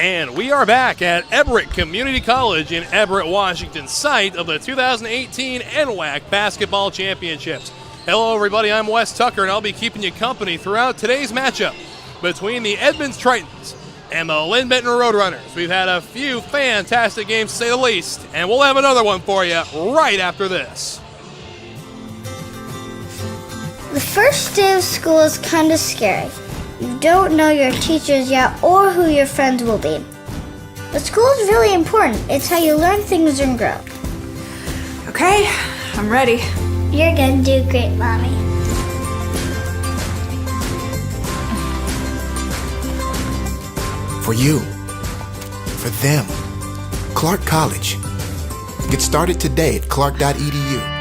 And we are back at Everett Community College in Everett, Washington, site of the 2018 NWAC Basketball Championships. Hello, everybody. I'm Wes Tucker, and I'll be keeping you company throughout today's matchup between the Edmonds Tritons and the Linn-Benton Roadrunners. We've had a few fantastic games, to say the least, and we'll have another one for you right after this. The first day of school is kind of scary. You don't know your teachers yet or who your friends will be. But school is really important. It's how you learn things and grow. Okay, I'm ready. You're gonna do great, Mommy. For you, for them, Clark College. Get started today at clark.edu.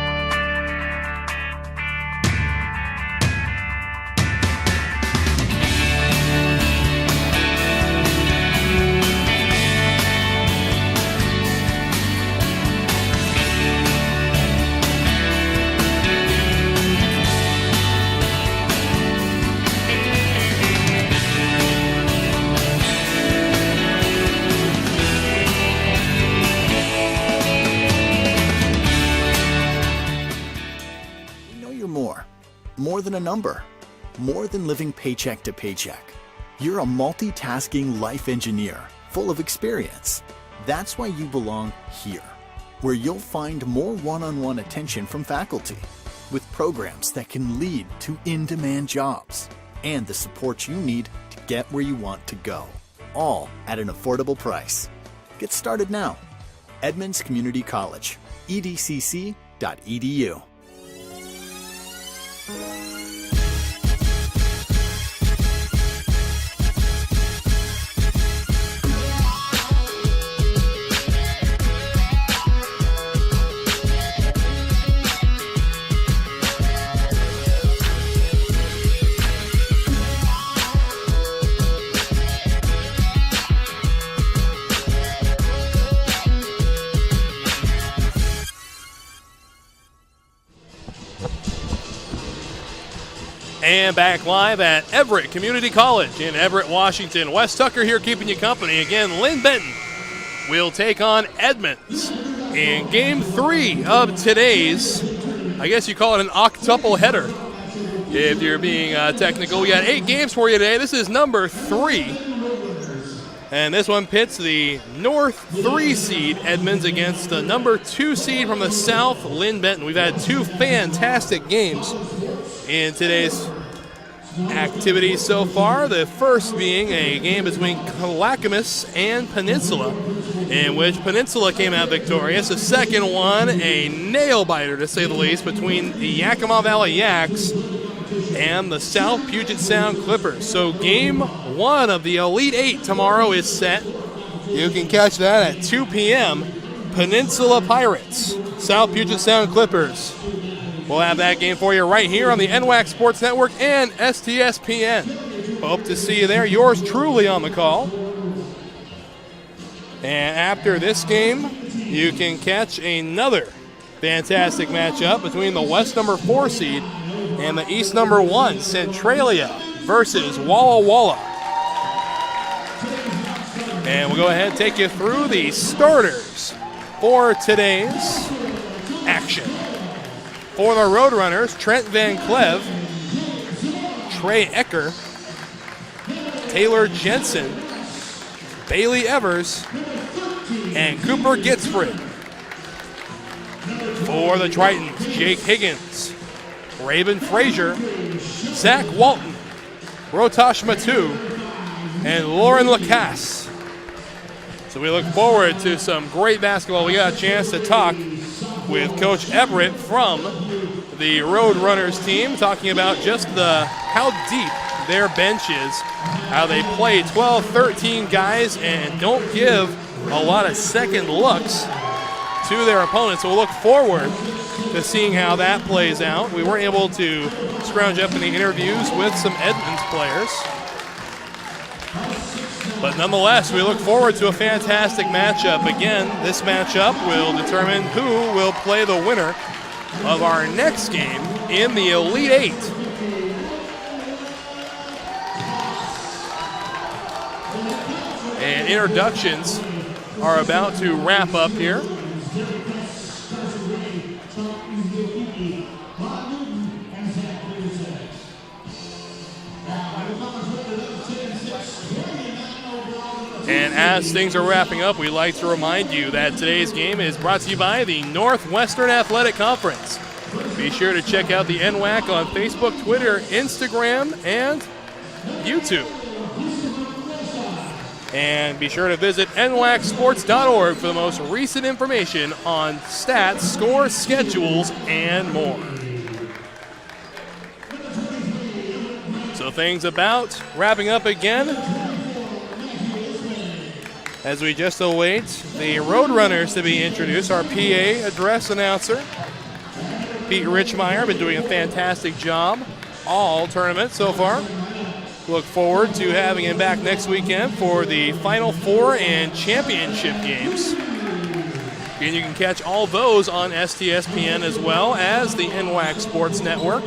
More than a number, more than living paycheck to paycheck. You're a multitasking life engineer full of experience. That's why you belong here, where you'll find more one-on-one attention from faculty, with programs that can lead to in-demand jobs, and the support you need to get where you want to go, all at an affordable price. Get started now. Edmonds Community College, edcc.edu. And back live at Everett Community College in Everett, Washington. Wes Tucker here keeping you company. Again, Linn-Benton will take on Edmonds in Game 3 of today's, I guess you call it an octuple header, if you're being technical. We got 8 games for you today. This is number 3. And this one pits the North 3 seed Edmonds against the number 2 seed from the South, Linn-Benton. We've had 2 fantastic games in today's activities so far. The first being a game between Clackamas and Peninsula, in which Peninsula came out victorious. The second one, a nail-biter to say the least, between the Yakima Valley Yaks and the South Puget Sound Clippers. So game 1 of the Elite 8 tomorrow is set. You can catch that at 2 p.m. Peninsula Pirates, South Puget Sound Clippers. We'll have that game for you right here on the NWAC Sports Network and STSPN. Hope to see you there. Yours truly on the call. And after this game, you can catch another fantastic matchup between the West number 4 seed and the East number 1, Centralia versus Walla Walla. And we'll go ahead and take you through the starters for today's action. For the Roadrunners, Trent Van Clev, Trey Ecker, Taylor Jensen, Bailey Evers, and Cooper Gitzfrid. For the Tritons, Jake Higgins, Raven Frazier, Zach Walton, Rotosh Matu, and Lauren Lacasse. So we look forward to some great basketball. We got a chance to talk with Coach Everett from the Roadrunners team, talking about just how deep their bench is, how they play 12, 13 guys and don't give a lot of second looks to their opponents. So we'll look forward to seeing how that plays out. We weren't able to scrounge up any interviews with some Edmonds players, but nonetheless, we look forward to a fantastic matchup. Again, this matchup will determine who will play the winner of our next game in the Elite 8. And introductions are about to wrap up here. And as things are wrapping up, we'd like to remind you that today's game is brought to you by the Northwestern Athletic Conference. Be sure to check out the NWAC on Facebook, Twitter, Instagram, and YouTube. And be sure to visit nwacsports.org for the most recent information on stats, scores, schedules, and more. So things about wrapping up again as we just await the Roadrunners to be introduced. Our PA address announcer, Pete Richmeyer, been doing a fantastic job all tournament so far. Look forward to having him back next weekend for the Final Four and championship games. And you can catch all those on STSPN as well as the NWAC Sports Network.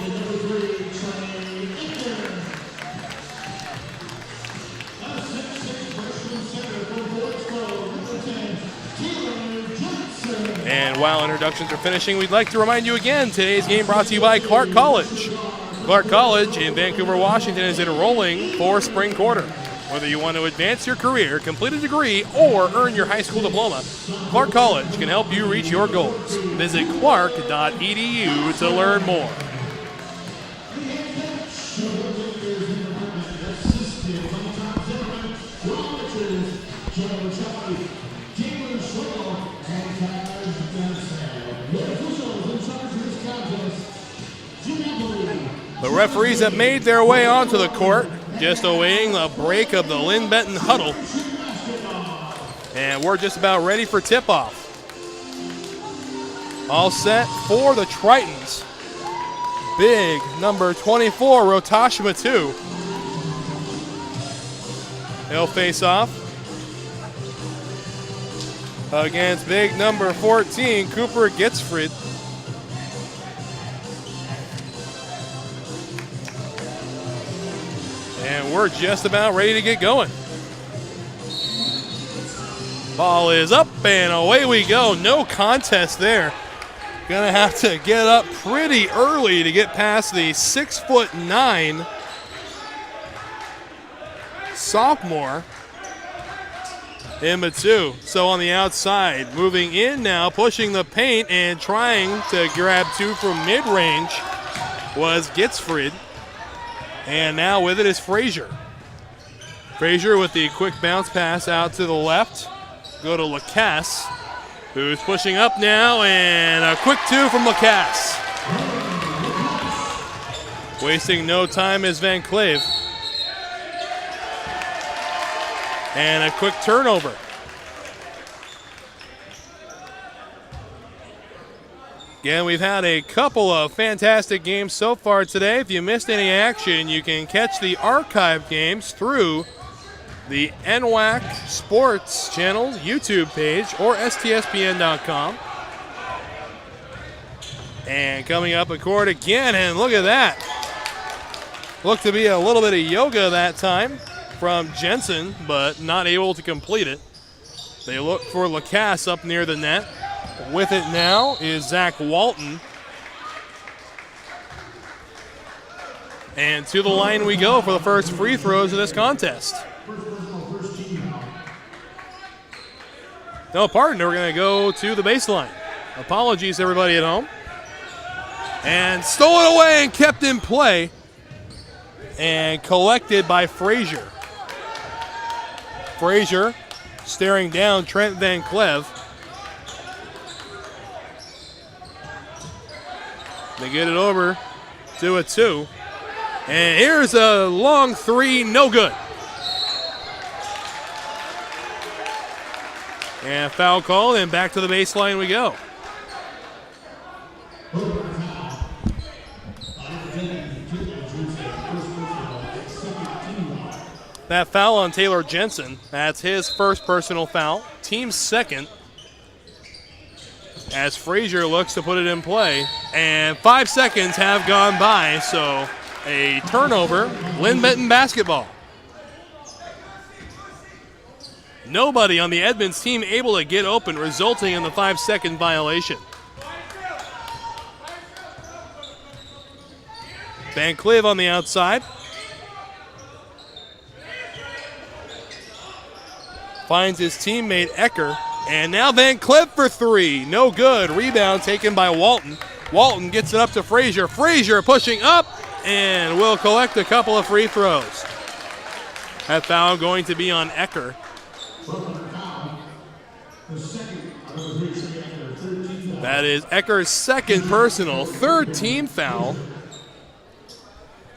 And while introductions are finishing, we'd like to remind you again, today's game brought to you by Clark College. Clark College in Vancouver, Washington is enrolling for spring quarter. Whether you want to advance your career, complete a degree, or earn your high school diploma, Clark College can help you reach your goals. Visit clark.edu to learn more. The referees have made their way onto the court, just awaiting the break of the Linn-Benton huddle. And we're just about ready for tip-off. All set for the Tritons. Big number 24, Rotashima 2. He'll face off against big number 14, Cooper Gitzfried. And we're just about ready to get going. Ball is up and away we go. No contest there. Gonna have to get up pretty early to get past the 6'9" sophomore in Matsu. So on the outside, moving in now, pushing the paint and trying to grab two from mid-range was Gitzfried. And now with it is Frazier. Frazier with the quick bounce pass out to the left. Go to Lacasse, who's pushing up now, and a quick two from Lacasse. Wasting no time is Van Cleve. And a quick turnover. Again, we've had a couple of fantastic games so far today. If you missed any action, you can catch the archive games through the NWAC Sports Channel YouTube page or STSPN.com. And coming up a court again, and look at that. Looked to be a little bit of yoga that time from Jensen, but not able to complete it. They look for Lacasse up near the net. With it now is Zach Walton. And to the line we go for the first free throws of this contest. No, pardon, we're going to go to the baseline. Apologies, everybody at home. And stolen away and kept in play. And collected by Frazier. Frazier staring down Trent Van Cleve. They get it over to a two. And here's a long three, no good. And foul call, and back to the baseline we go. That foul on Taylor Jensen, that's his first personal foul. Team's second. As Frazier looks to put it in play. And 5 seconds have gone by, so a turnover. Linn-Benton basketball. Nobody on the Edmonds team able to get open, resulting in the 5-second violation. Van Cleef on the outside. Finds his teammate Ecker. And now Van Cleef for three. No good. Rebound taken by Walton. Walton gets it up to Frazier. Frazier pushing up and will collect a couple of free throws. That foul going to be on Ecker. That is Ecker's second personal, third team foul.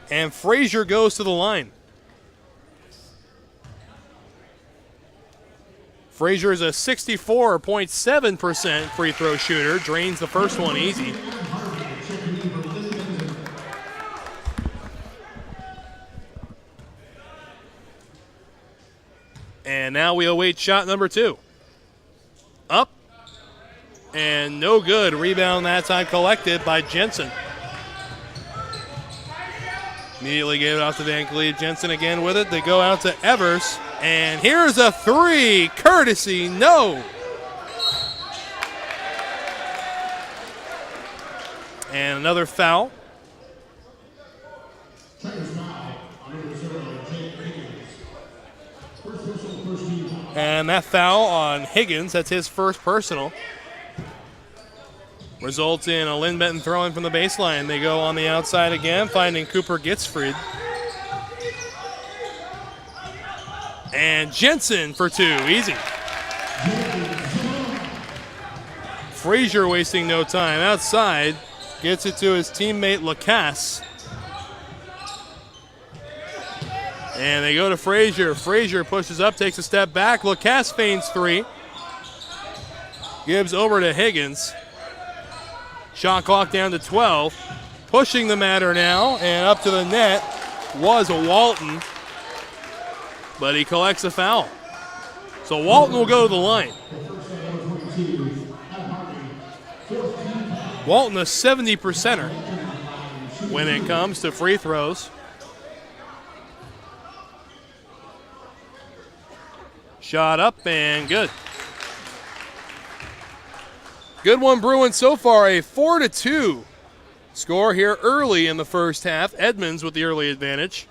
And Frazier goes to the line. Frazier is a 64.7% free throw shooter. Drains the first one easy. And now we await shot number two. Up. And no good. Rebound that time collected by Jensen. Immediately gave it off to Van Cleef. Jensen again with it. They go out to Evers. And here's a three. Courtesy, no. And another foul. And that foul on Higgins, that's his first personal, results in a Linn-Benton throw-in from the baseline. They go on the outside again, finding Cooper Gitzfried. And Jensen for two, easy. Frazier wasting no time. Outside, gets it to his teammate Lacasse. And they go to Frazier. Frazier pushes up, takes a step back. Lacasse feigns three. Gives over to Higgins. Shot clock down to 12. Pushing the matter now, and up to the net was Walton. But he collects a foul. So Walton will go to the line. Walton a 70%er when it comes to free throws. Shot up and good. Good one brewing so far, a 4-2 score here early in the first half. Edmonds with the early advantage.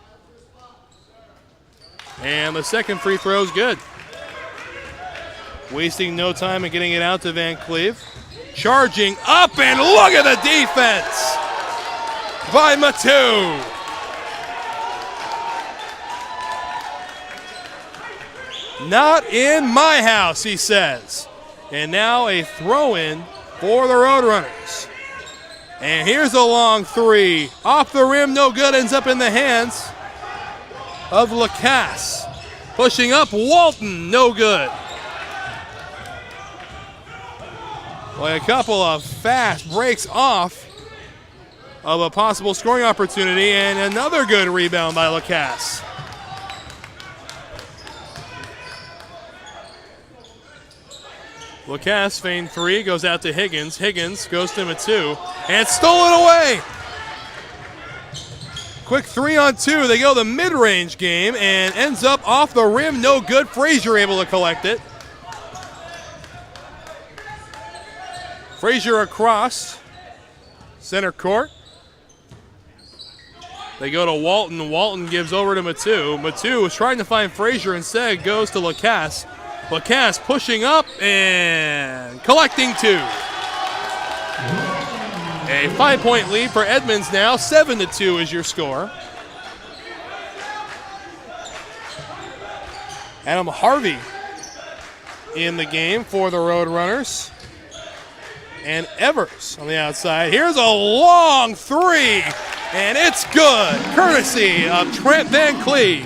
And the second free throw is good. Wasting no time and getting it out to Van Cleef. Charging up, and look at the defense by Matu. Not in my house, he says. And now a throw-in for the Roadrunners. And here's a long three. Off the rim, no good, ends up in the hands of Lacasse. Pushing up, Walton, no good. Well, a couple of fast breaks off of a possible scoring opportunity, and another good rebound by Lacasse. Lacasse feigned three, goes out to Higgins. Higgins goes to Matu, and stolen away. Quick 3-on-2. They go the mid-range game and ends up off the rim. No good. Frazier able to collect it. Frazier across center court. They go to Walton. Walton gives over to Matu. Matu is trying to find Frazier. Instead goes to Lacasse. Lacasse pushing up and collecting two. A 5-point lead for Edmonds now. 7-2 is your score. Adam Harvey in the game for the Roadrunners. And Evers on the outside. Here's a long three, and it's good, courtesy of Trent Van Cleef.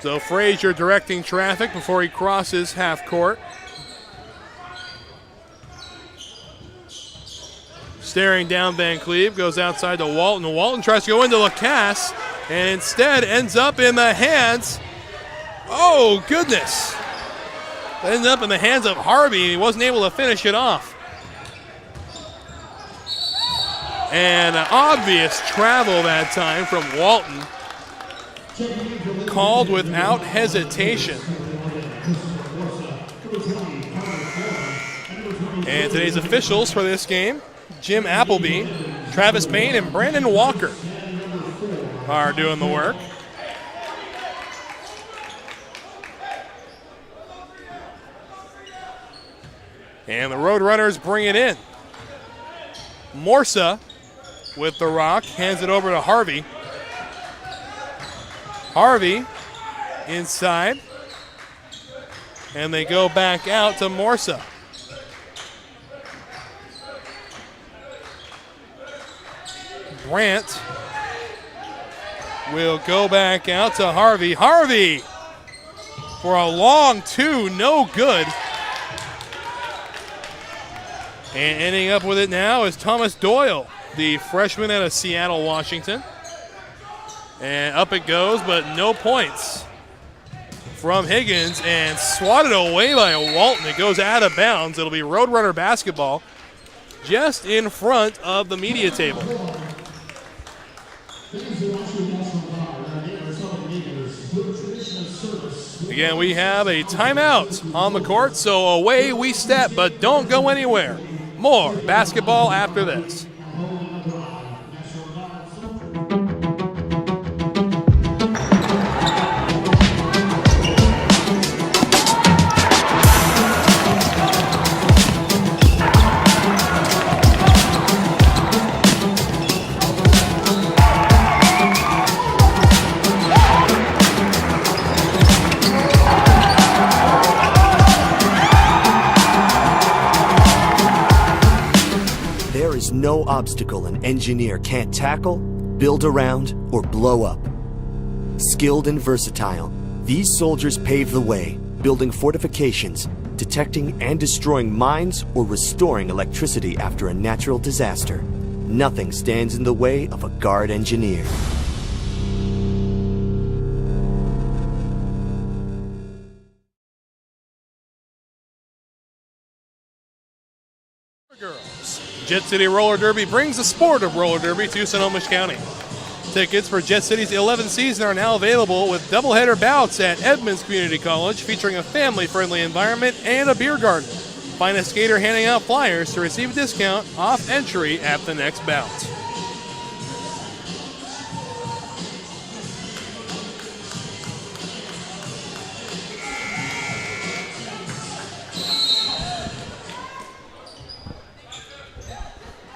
So Frazier directing traffic before he crosses half court. Staring down Van Cleef, goes outside to Walton. Walton tries to go into Lacasse, and instead ends up in the hands. Oh, goodness. Ends up in the hands of Harvey, and he wasn't able to finish it off. And obvious travel that time from Walton. called without hesitation. And today's officials for this game, Jim Appleby, Travis Bain, and Brandon Walker are doing the work. And the Roadrunners bring it in. Morsa with the rock, hands it over to Harvey. Harvey inside. And they go back out to Morsa. Brandt will go back out to Harvey. Harvey for a long two, no good. And ending up with it now is Thomas Doyle, the freshman out of Seattle, Washington. And up it goes, but no points from Higgins, and swatted away by Walton. It goes out of bounds. It'll be Roadrunner basketball just in front of the media table. Again, we have a timeout on the court, so away we step, but don't go anywhere. More basketball after this. No obstacle an engineer can't tackle, build around, or blow up. Skilled and versatile, these soldiers pave the way, building fortifications, detecting and destroying mines, or restoring electricity after a natural disaster. Nothing stands in the way of a guard engineer. Jet City Roller Derby brings the sport of roller derby to Snohomish County. Tickets for Jet City's 11th season are now available with doubleheader bouts at Edmonds Community College featuring a family-friendly environment and a beer garden. Find a skater handing out flyers to receive a discount off entry at the next bout.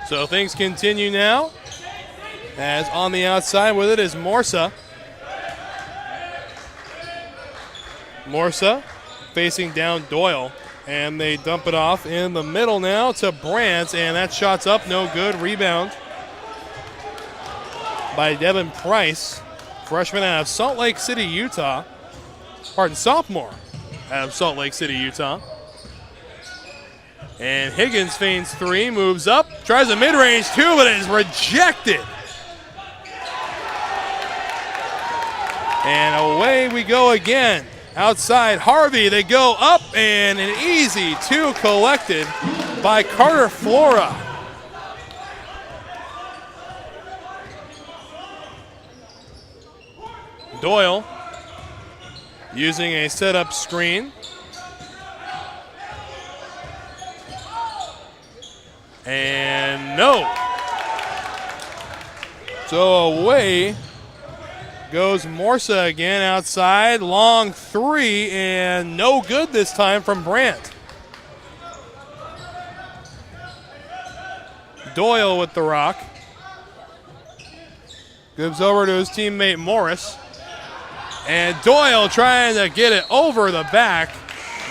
So things continue now, as on the outside with it is Morsa. Morsa facing down Doyle, and they dump it off in the middle now to Brandt, and that shot's up, no good. Rebound by Devin Price, freshman out of Salt Lake City, Utah. Sophomore out of Salt Lake City, Utah. And Higgins feigns three, moves up, tries a mid-range two, but it is rejected. And away we go again. Outside Harvey, they go up, and an easy two collected by Carter Flora. Doyle using a setup screen. And no. So away goes Morsa again outside. Long three, and no good this time from Brandt. Doyle with the rock. Gives over to his teammate Morris. And Doyle trying to get it over the back.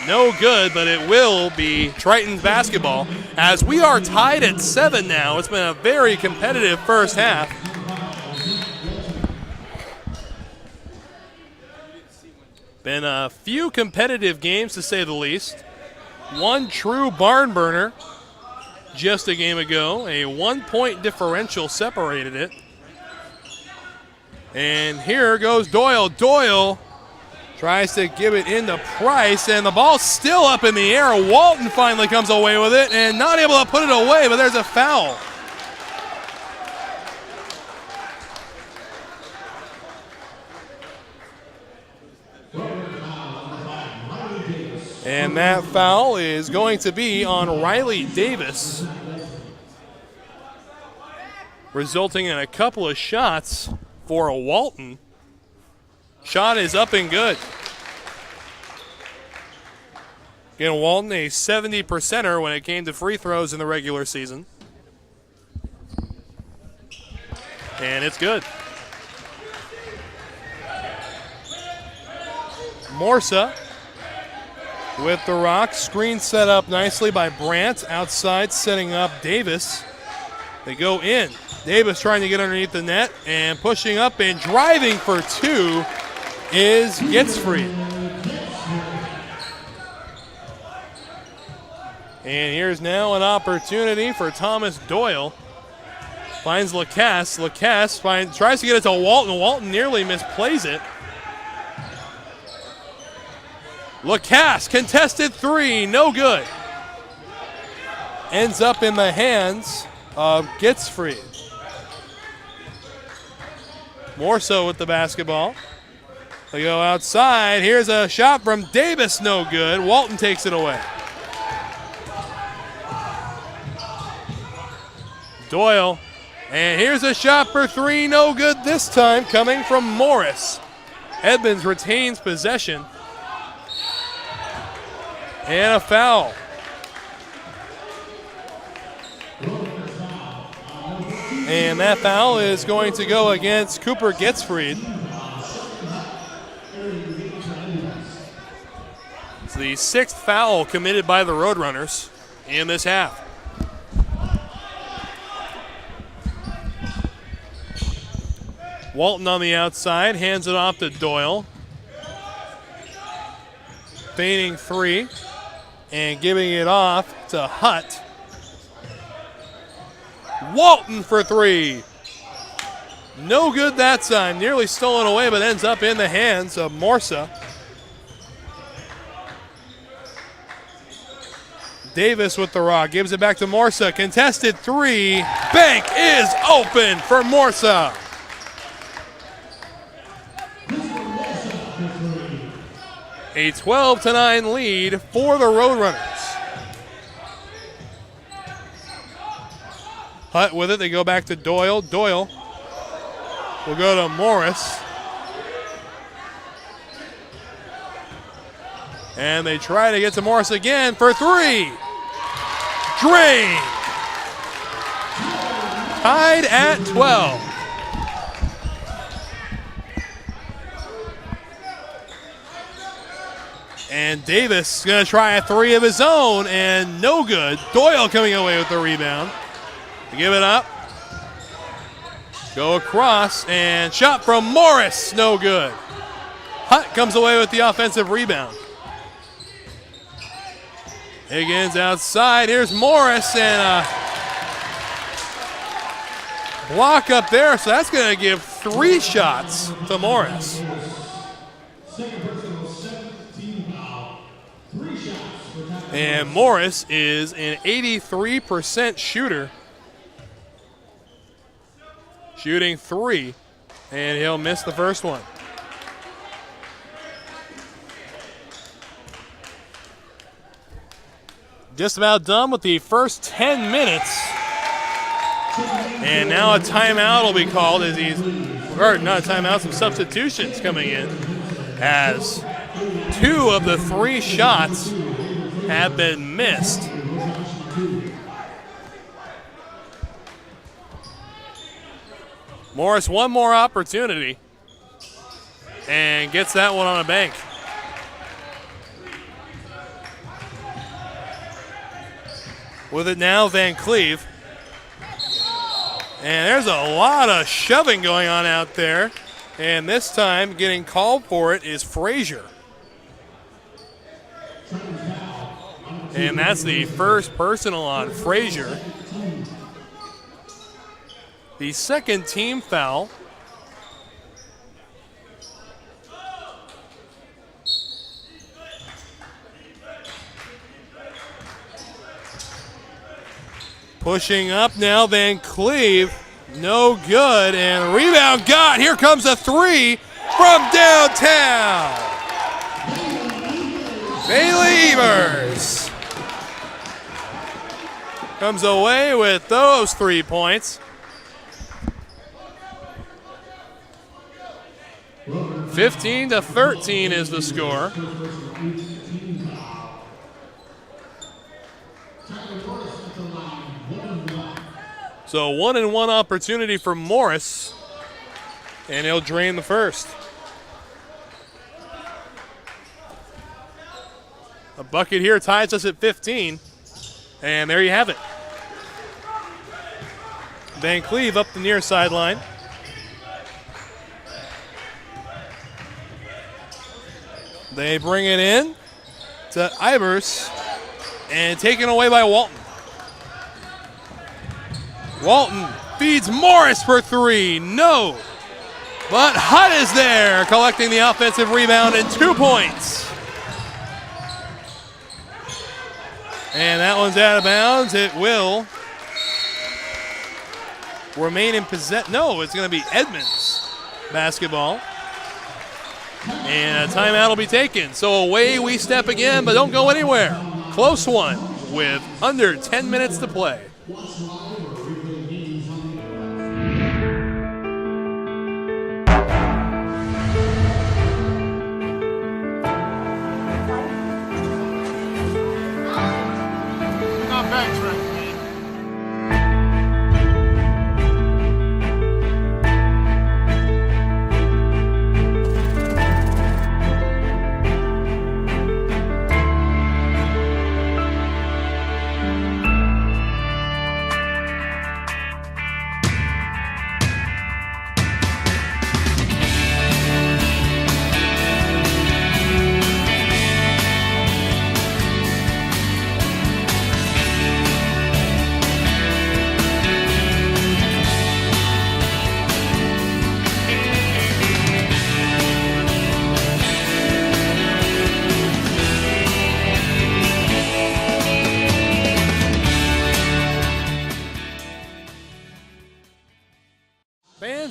No good, but it will be Triton's basketball as we are tied at 7 now. It's been a very competitive first half. Been a few competitive games to say the least. One true barn burner just a game ago. A 1-point differential separated it. And here goes Doyle. Doyle tries to give it into Price, and the ball's still up in the air. Walton finally comes away with it and not able to put it away, but there's a foul. And that foul is going to be on Riley Davis, resulting in a couple of shots for Walton. Shot is up and good. Again, Walton a 70%er when it came to free throws in the regular season. And it's good. Morsa with the rock. Screen set up nicely by Brandt. Outside setting up Davis. They go in. Davis trying to get underneath the net and pushing up and driving for two is Getsfried. And here's now an opportunity for Thomas Doyle. Finds Lacasse. Lacasse tries to get it to Walton. Walton nearly misplays it. Lacasse, contested three, no good. Ends up in the hands of Getsfried. Morso with the basketball. They go outside. Here's a shot from Davis, no good. Walton takes it away. Doyle, and here's a shot for three, no good this time, coming from Morris. Edmonds retains possession. And a foul. And that foul is going to go against Cooper Getsfried. It's the sixth foul committed by the Roadrunners in this half. Walton on the outside, hands it off to Doyle. Feigning three and giving it off to Hutt. Walton for three. No good that time. Nearly stolen away, but ends up in the hands of Morsa. Davis with the rock. Gives it back to Morsa. Contested three. Bank is open for Morsa. A 12-9 lead for the Roadrunners. Hutt with it. They go back to Doyle. Doyle will go to Morris. And they try to get to Morris again for three. Drain. Tied at 12. And Davis is going to try a three of his own, and no good. Doyle coming away with the rebound. They give it up. Go across, and shot from Morris, no good. Hutt comes away with the offensive rebound. Higgins outside. Here's Morris, and a block up there, so that's going to give three shots to Morris. And Morris is an 83% shooter. Shooting three, and he'll miss the first one. Just about done with the first 10 minutes. And now a timeout will be called as not a timeout, some substitutions coming in. As two of the three shots have been missed. Morris one more opportunity and gets that one on a bank. With it now, Van Cleve. And there's a lot of shoving going on out there. And this time getting called for it is Frazier. And that's the first personal on Frazier. The second team foul. Pushing up now, Van Cleve. No good, and rebound got. Here comes a three from downtown. Bailey Evers comes away with those 3 points. 15-13 is the score. So 1-and-1 opportunity for Morris, and he'll drain the first. A bucket here ties us at 15, and there you have it. Van Cleve up the near sideline. They bring it in to Ivers, and taken away by Walton. Walton feeds Morris for 3. No. But Hutt is there, collecting the offensive rebound and 2 points. And that one's out of bounds. It will remain in possession. No, it's going to be Edmonds basketball. And a timeout will be taken. So away we step again, but don't go anywhere. Close one with under 10 minutes to play.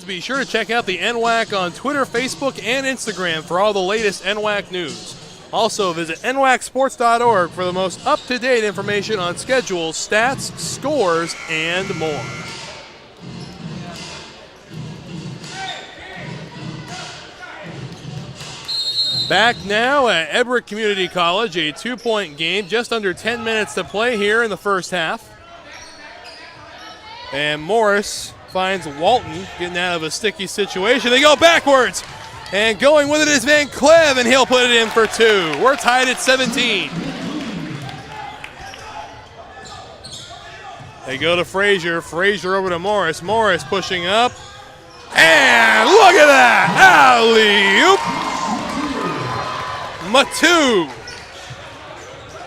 Be sure to check out the NWAC on Twitter, Facebook, and Instagram for all the latest NWAC news. Also, visit nwacsports.org for the most up-to-date information on schedules, stats, scores, and more. Back now at Everett Community College, a 2-point game, just under 10 minutes to play here in the first half. And Morris finds Walton getting out of a sticky situation. They go backwards, and going with it is Van Cleve, and he'll put it in for 2. We're tied at 17. They go to Frazier. Frazier over to Morris. Morris pushing up, and look at that! Alley-oop! Matu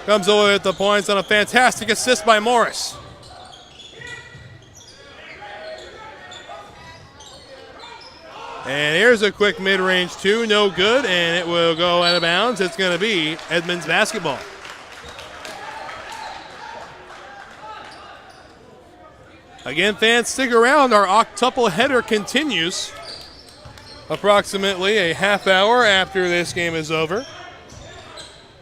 comes away with the points on a fantastic assist by Morris. And here's a quick mid-range 2, no good, and it will go out of bounds. It's going to be Edmonds basketball. Again, fans, stick around. Our octuple header continues approximately a half hour after this game is over.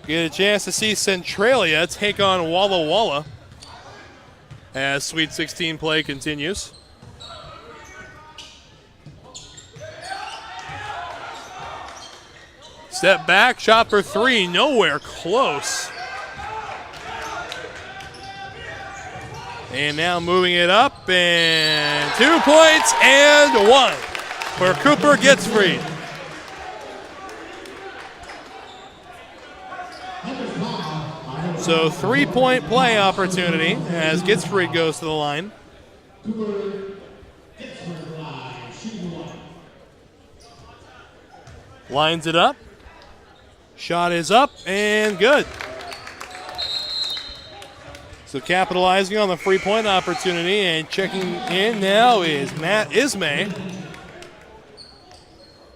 Get a chance to see Centralia take on Walla Walla as Sweet 16 play continues. Step back, shot for 3, nowhere close. And now moving it up, and 2 points and 1 for Cooper Gitsfried. So 3-point play opportunity as Gitsfried goes to the line. Lines it up. Shot is up and good. So capitalizing on the free point opportunity, and checking in now is Matt Ismay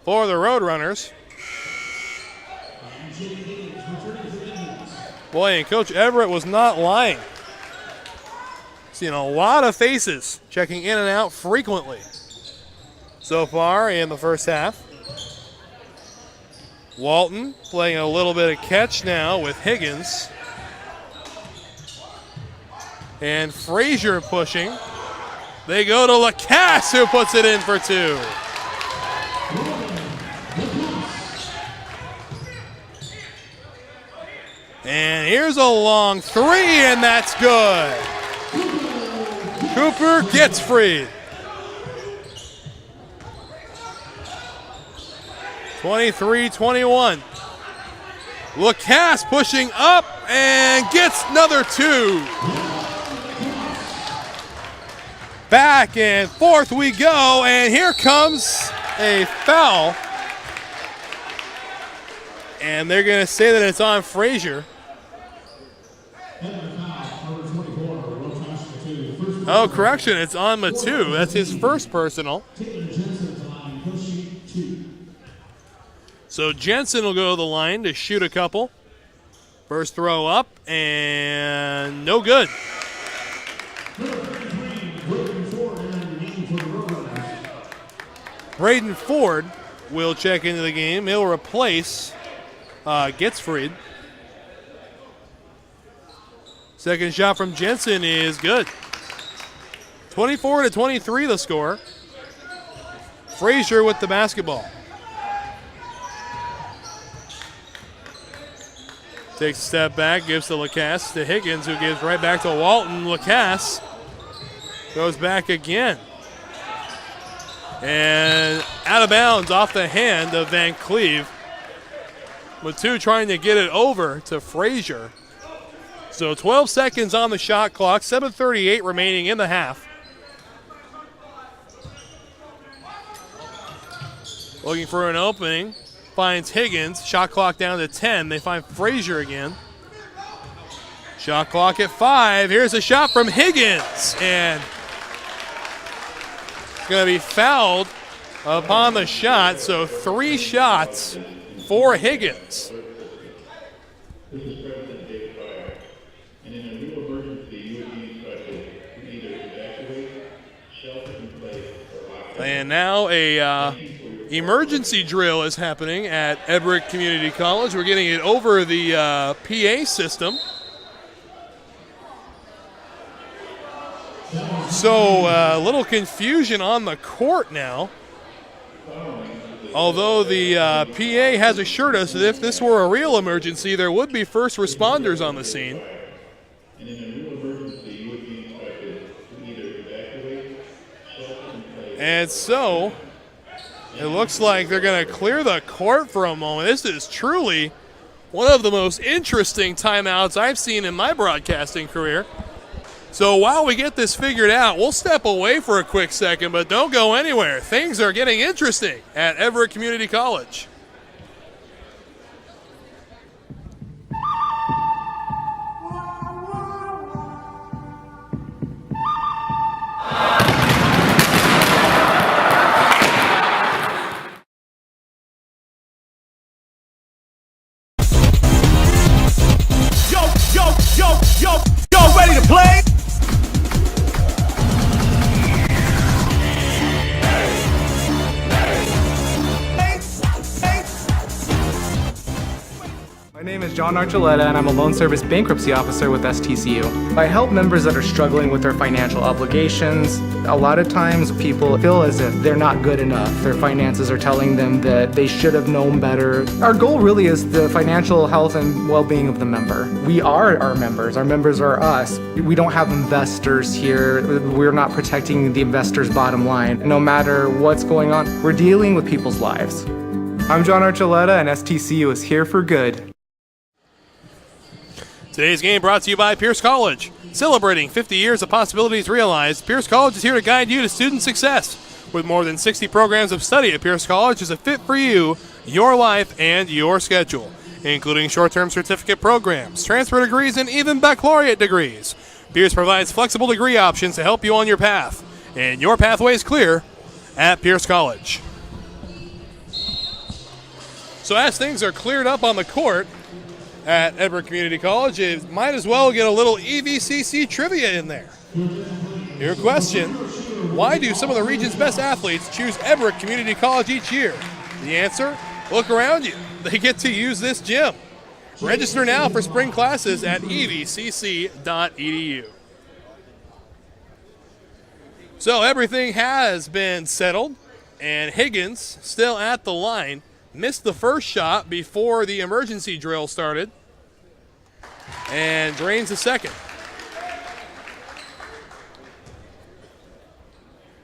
for the Roadrunners. Boy, and Coach Everett was not lying. Seeing a lot of faces checking in and out frequently so far in the first half. Walton playing a little bit of catch now with Higgins. And Frazier pushing. They go to Lacasse, who puts it in for 2. And here's a long 3, and that's good. Cooper gets freed. 23-21. Lacasse pushing up and gets another 2. Back and forth we go, and here comes a foul. And they're going to say that it's on Frazier. Oh, correction, it's on Matu. That's his first personal. So Jensen will go to the line to shoot a couple. First throw up, and no good. Braden Ford will check into the game. He'll replace gets freed. Second shot from Jensen is good. 24-23 the score. Frazier with the basketball. Takes a step back, gives to Lacasse, to Higgins, who gives right back to Walton. Lacasse goes back again. And out of bounds off the hand of Van Cleve. Matu trying to get it over to Frazier. So 12 seconds on the shot clock, 7:38 remaining in the half. Looking for an opening, finds Higgins, shot clock down to 10. They find Frazier again. Shot clock at 5. Here's a shot from Higgins, and it's going to be fouled upon the shot, so 3 shots for Higgins. And now a emergency drill is happening at Everett Community College. We're getting it over the PA system. So a little confusion on the court now. Although the PA has assured us that if this were a real emergency, there would be first responders on the scene. And so it looks like they're going to clear the court for a moment. This is truly one of the most interesting timeouts I've seen in my broadcasting career. So while we get this figured out, we'll step away for a quick second, but don't go anywhere. Things are getting interesting at Everett Community College. Yo, ready to play? My name is John Archuleta, and I'm a loan service bankruptcy officer with STCU. I help members that are struggling with their financial obligations. A lot of times people feel as if they're not good enough. Their finances are telling them that they should have known better. Our goal really is the financial health and well-being of the member. We are our members are us. We don't have investors here. We're not protecting the investor's bottom line. No matter what's going on, we're dealing with people's lives. I'm John Archuleta, and STCU is here for good. Today's game brought to you by Pierce College. Celebrating 50 years of possibilities realized, Pierce College is here to guide you to student success. With more than 60 programs of study at Pierce College is a fit for you, your life, and your schedule, including short-term certificate programs, transfer degrees, and even baccalaureate degrees. Pierce provides flexible degree options to help you on your path, and your pathway is clear at Pierce College. So as things are cleared up on the court at Everett Community College, it might as well get a little EVCC trivia in there. Your question: why do some of the region's best athletes choose Everett Community College each year? The answer: look around you. They get to use this gym. Register now for spring classes at evcc.edu. So everything has been settled, and Higgins still at the line. Missed the first shot before the emergency drill started, and drains the second.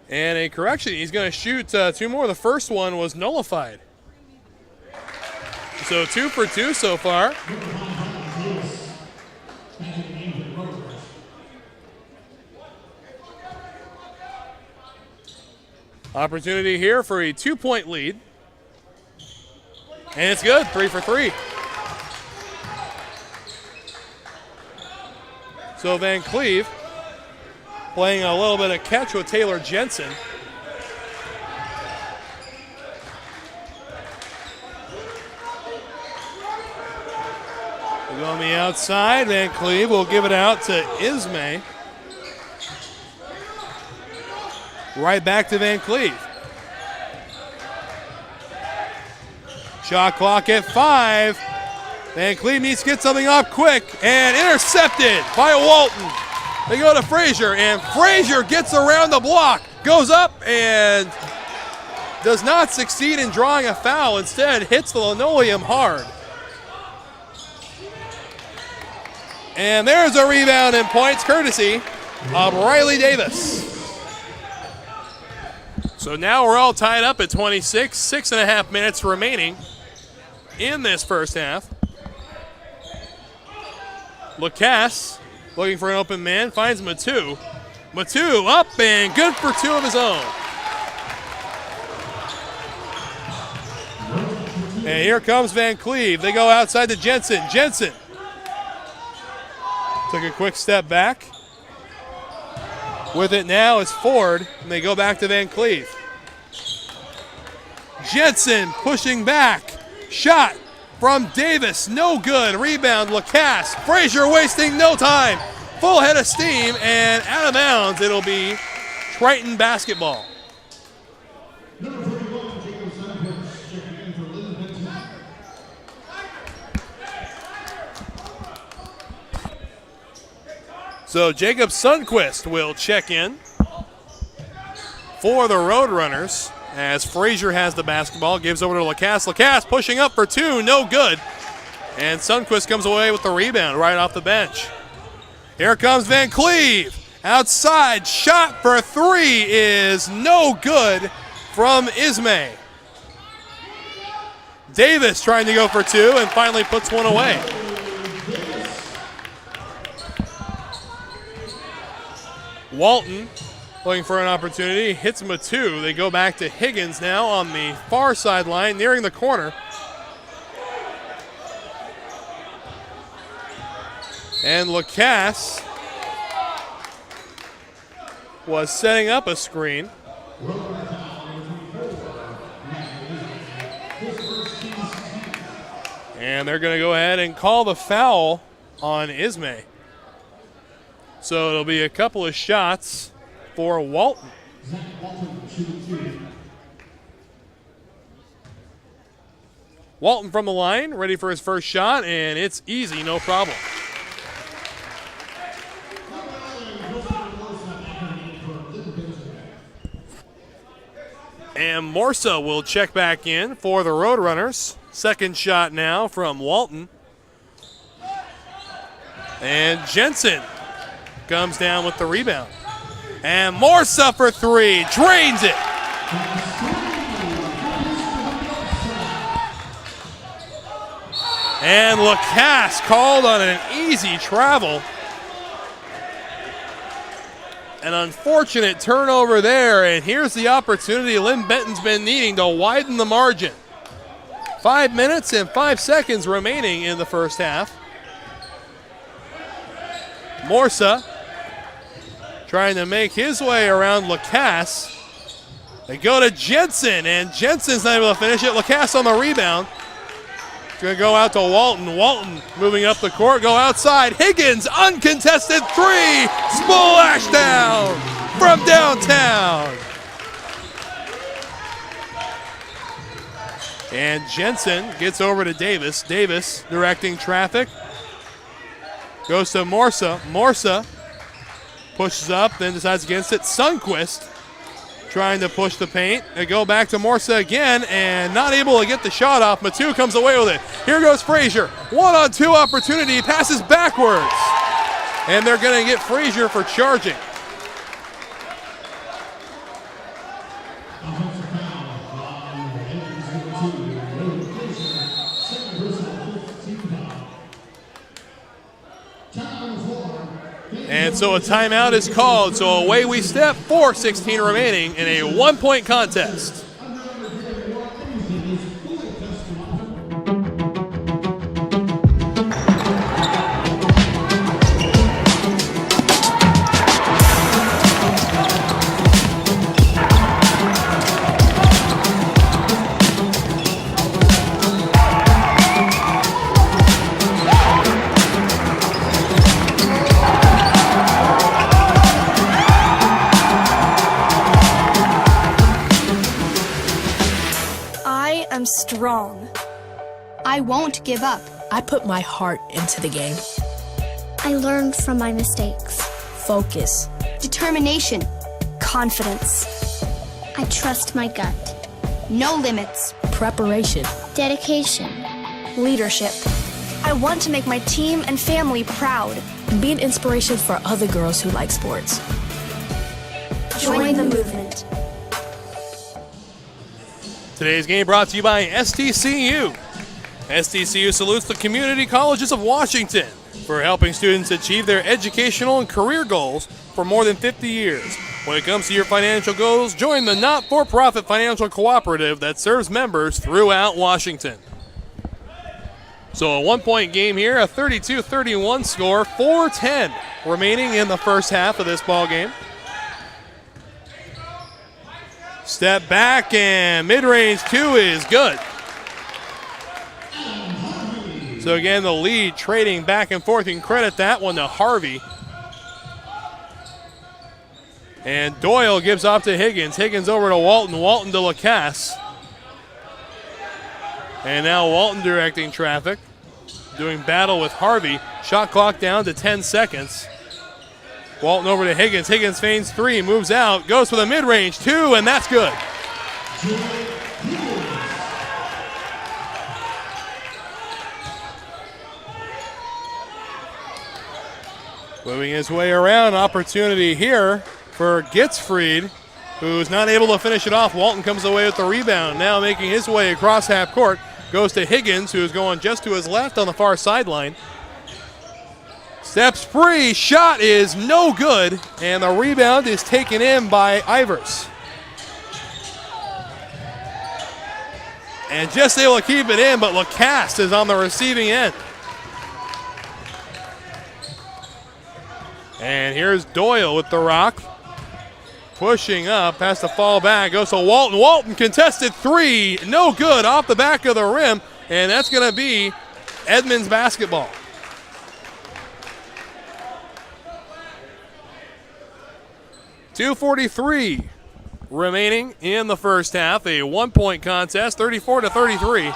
And a correction, he's going to shoot 2 more. The first one was nullified. So 2 for 2 so far. Opportunity here for a 2-point lead. And it's good, 3 for 3. So Van Cleve playing a little bit of catch with Taylor Jensen. We go on the outside. Van Cleve will give it out to Ismay. Right back to Van Cleve. Shot clock at 5. Van Cleve needs to get something up quick, and intercepted by Walton. They go to Frazier, and Frazier gets around the block, goes up, and does not succeed in drawing a foul. Instead, hits the linoleum hard. And there's a rebound and points courtesy of Riley Davis. So now we're all tied up at 26, 6.5 minutes remaining in this first half. Lacasse looking for an open man, finds Matu. Matu up and good for 2 of his own. And here comes Van Cleve. They go outside to Jensen. Jensen took a quick step back. With it now is Ford, and they go back to Van Cleve. Jensen pushing back. Shot from Davis, no good. Rebound, Lacasse. Frazier wasting no time. Full head of steam, and out of bounds. It'll be Triton basketball. So Jacob Sundquist will check in for the Roadrunners as Frazier has the basketball, gives over to Lacasse. Lacasse pushing up for 2, no good. And Sundquist comes away with the rebound right off the bench. Here comes Van Cleve. Outside, shot for 3 is no good from Ismay. Davis trying to go for 2 and finally puts one away. Walton looking for an opportunity, hits Matu. They go back to Higgins now on the far sideline, nearing the corner. And Lacasse was setting up a screen. And they're going to go ahead and call the foul on Ismay. So it'll be a couple of shots for Walton. Walton from the line, ready for his first shot, and it's easy, no problem. And Morsa will check back in for the Roadrunners. Second shot now from Walton. And Jensen comes down with the rebound. And Morsa for 3, drains it. And Lacasse called on an easy travel. An unfortunate turnover there, and here's the opportunity Linn-Benton's been needing to widen the margin. 5 minutes and 5 seconds remaining in the first half. Morsa trying to make his way around Lacasse. They go to Jensen, and Jensen's not able to finish it. Lacasse on the rebound. Going to go out to Walton. Walton moving up the court, go outside. Higgins, uncontested 3. Splash down from downtown. And Jensen gets over to Davis. Davis directing traffic. Goes to Morsa. Morsa pushes up, then decides against it. Sundquist trying to push the paint. They go back to Morsa again and not able to get the shot off. Matu comes away with it. Here goes Frazier. 1-on-2 opportunity. Passes backwards. And they're going to get Frazier for charging. And so a timeout is called. So away we step, 4:16 remaining in a 1-point contest. Strong. I won't give up. I put my heart into the game. I learned from my mistakes. Focus. Determination. Confidence. I trust my gut. No limits. Preparation. Dedication. Leadership. I want to make my team and family proud. Be an inspiration for other girls who like sports. Join the movement. Today's game brought to you by STCU. STCU salutes the community colleges of Washington for helping students achieve their educational and career goals for more than 50 years. When it comes to your financial goals, join the not-for-profit financial cooperative that serves members throughout Washington. So a 1-point game here, a 32-31 score, 4:10 remaining in the first half of this ball game. Step back and mid-range 2 is good. So again, the lead trading back and forth. You can credit that one to Harvey. And Doyle gives off to Higgins. Higgins over to Walton. Walton to Lacasse. And now Walton directing traffic. Doing battle with Harvey. Shot clock down to 10 seconds. Walton over to Higgins. Higgins feigns 3, moves out, goes for the mid-range 2, and that's good. Moving his way around, opportunity here for Gitzfried, who's not able to finish it off. Walton comes away with the rebound, now making his way across half court. Goes to Higgins, who's going just to his left on the far sideline. Steps free, shot is no good, and the rebound is taken in by Ivers. And just able to keep it in, but Lacasse is on the receiving end. And here's Doyle with the rock. Pushing up, has to fall back, goes to Walton. Walton contested 3, no good, off the back of the rim, and that's going to be Edmonds basketball. .243 remaining in the first half. A 1-point contest, 34-33.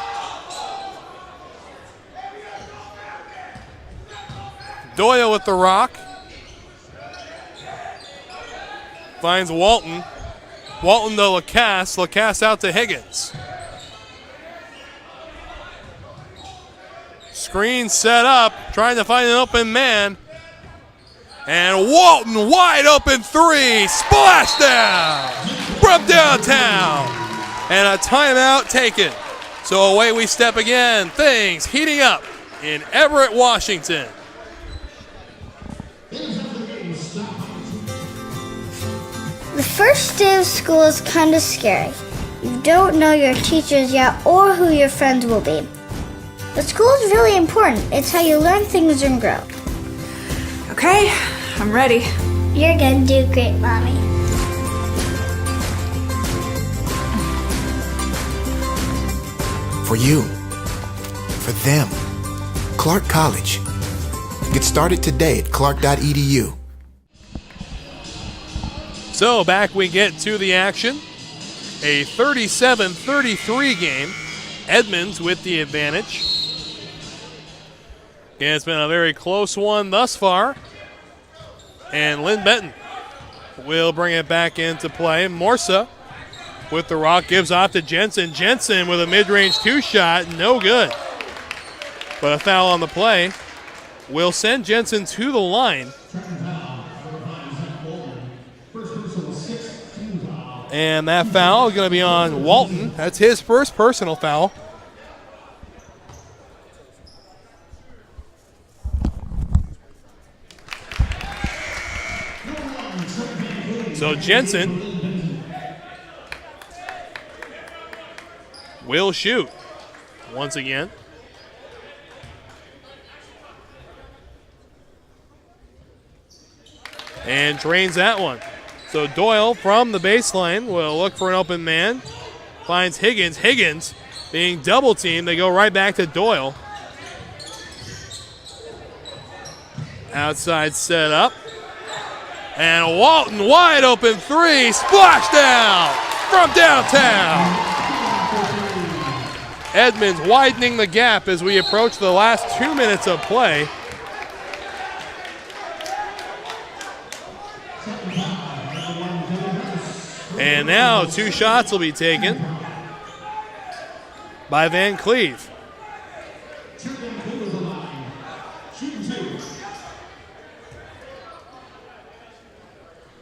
Doyle with the rock. Finds Walton. Walton to Lacasse. Lacasse out to Higgins. Screen set up, trying to find an open man. And Walton wide open 3, splashdown from downtown. And a timeout taken. So away we step again. Things heating up in Everett, Washington. The first day of school is kind of scary. You don't know your teachers yet or who your friends will be. But school is really important. It's how you learn things and grow. Okay, I'm ready. You're gonna do great, Mommy. For you, for them, Clark College. Get started today at clark.edu. So back we get to the action. A 37-33 game. Edmonds with the advantage. Again, it's been a very close one thus far. And Linn-Benton will bring it back into play. Morsa with the rock, gives off to Jensen. Jensen with a mid-range 2-shot, no good. But a foul on the play will send Jensen to the line. And that foul is going to be on Walton. That's his first personal foul. So Jensen will shoot once again. And drains that one. So Doyle from the baseline will look for an open man. Finds Higgins. Higgins being double teamed. They go right back to Doyle. Outside set up. And Walton wide open three. Splash down from downtown. Edmonds widening the gap as we approach the last 2 minutes of play. And now 2 shots will be taken by Van Cleve.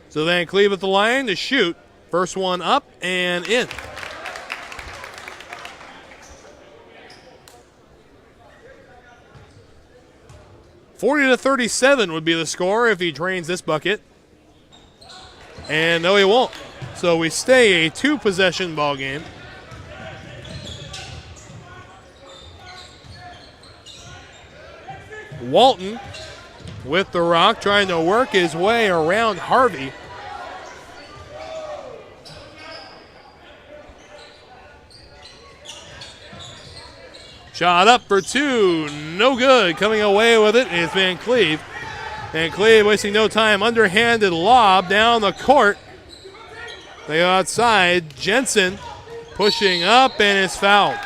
So Van Cleve at the line to shoot. First one up and in. (40-37) would be the score if he drains this bucket. And no, he won't. So we stay a 2-possession ball game. Walton with the rock, trying to work his way around Harvey. Shot up for 2, no good. Coming away with it is Van Cleve. Van Cleve wasting no time, underhanded lob down the court. They go outside. Jensen pushing up and is fouled.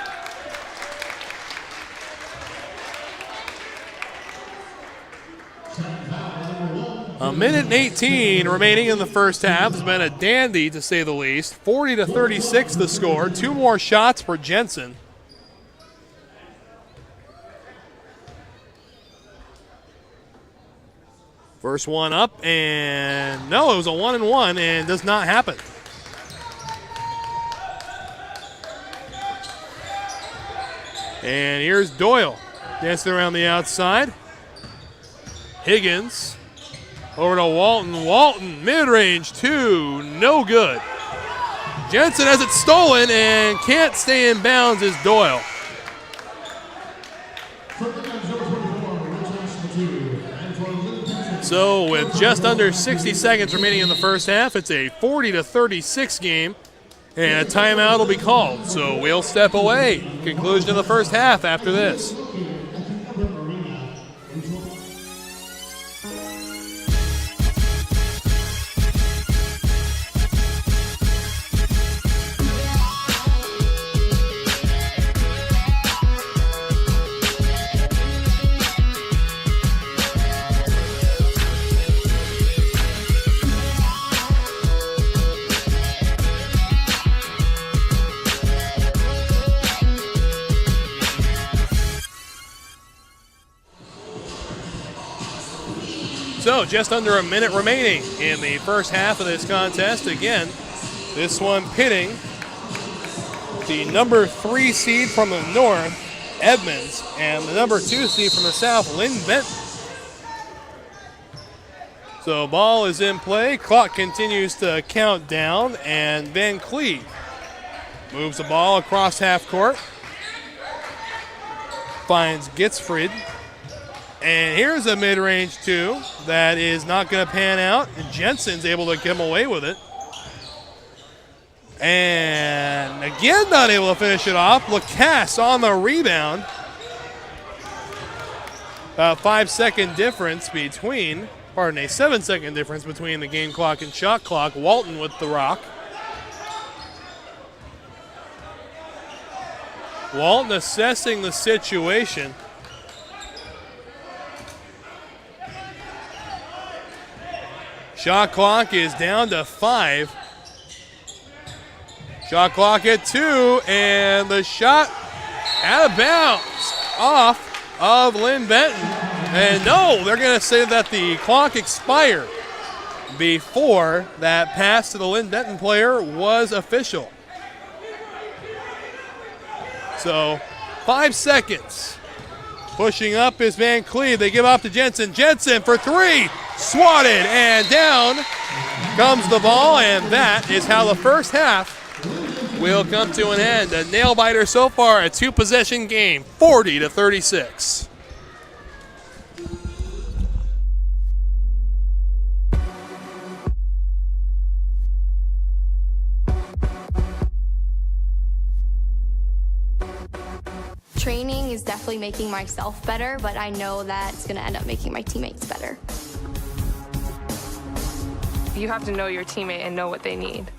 A minute and 18 remaining in the first half. Has been a dandy, to say the least. 40-36 the score. 2 more shots for Jensen. First one up, and no, it was a 1-and-1, and does not happen. And here's Doyle dancing around the outside. Higgins over to Walton. Walton, mid-range 2, no good. Jensen has it stolen and can't stay in bounds is Doyle. So with just under 60 seconds remaining in the first half, it's a 40-36 game, and a timeout will be called. So we'll step away. Conclusion of the first half after this. So just under a minute remaining in the first half of this contest. Again, this one pitting the number 3 seed from the north, Edmonds, and the number 2 seed from the south, Linn-Benton. So ball is in play. Clock continues to count down, and Van Cleve moves the ball across half court. Finds Gitzfried. And here's a mid-range 2 that is not going to pan out. And Jensen's able to come away with it. And again, not able to finish it off. Lacasse on the rebound. About 5-second difference between, pardon, a 7-second difference between the game clock and shot clock. Walton with the rock. Walton assessing the situation. Shot clock is down to 5. Shot clock at 2, and the shot out of bounds off of Lynn-Benton. And no, they're going to say that the clock expired before that pass to the Lynn-Benton player was official. So 5 seconds. Pushing up is Van Cleve. They give off to Jensen. Jensen for 3. Swatted, and down comes the ball, and that is how the first half will come to an end. A nail-biter so far, a 2-possession game, 40-36. Training is definitely making myself better, but I know that it's going to end up making my teammates better. You have to know your teammate and know what they need.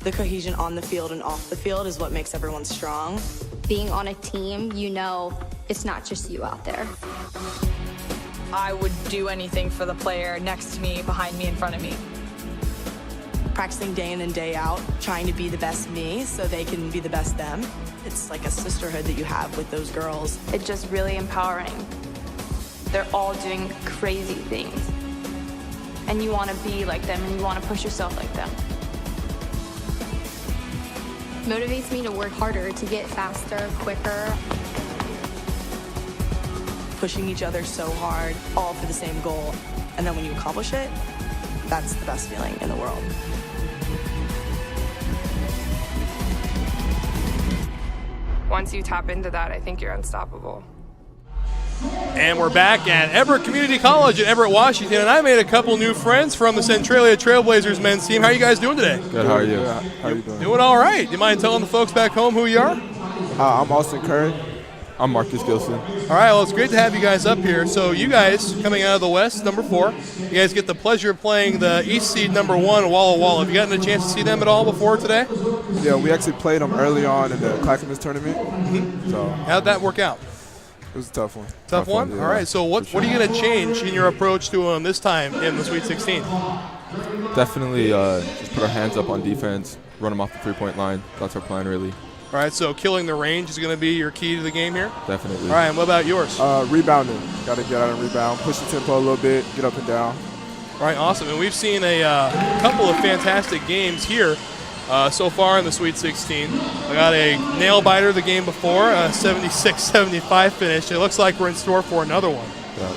The cohesion on the field and off the field is what makes everyone strong. Being on a team, you know it's not just you out there. I would do anything for the player next to me, behind me, in front of me. Practicing day in and day out, trying to be the best me so they can be the best them. It's like a sisterhood that you have with those girls. It's just really empowering. They're all doing crazy things. And you want to be like them, and you want to push yourself like them. Motivates me to work harder, to get faster, quicker. Pushing each other so hard, all for the same goal. And then when you accomplish it, that's the best feeling in the world. Once you tap into that, I think you're unstoppable. And we're back at Everett Community College in Everett, Washington, and I made a couple new friends from the Centralia Trailblazers men's team. How are you guys doing today? Good, how are you? How are you doing? Doing all right. Do you mind telling the folks back home who you are? I'm Austin Curry. I'm Marcus Gilson. All right, well, it's great to have you guys up here. So you guys, coming out of the West, number 4, you guys get the pleasure of playing the East seed number 1, Walla Walla. Have you gotten a chance to see them at all before today? Yeah, we actually played them early on in the Clackamas tournament. So how'd that work out? It was a tough one. Tough one? Yeah, all right, so what are you going to change in your approach to them this time in the Sweet 16? Definitely just put our hands up on defense, run them off the three-point line. That's our plan, really. All right, so killing the range is going to be your key to the game here? Definitely. All right, and what about yours? Rebounding. Got to get out and rebound, push the tempo a little bit, get up and down. All right, awesome. And we've seen a couple of fantastic games here so far in the Sweet 16. I got a nail-biter the game before, a 76-75 finish. It looks like we're in store for another one. Yeah.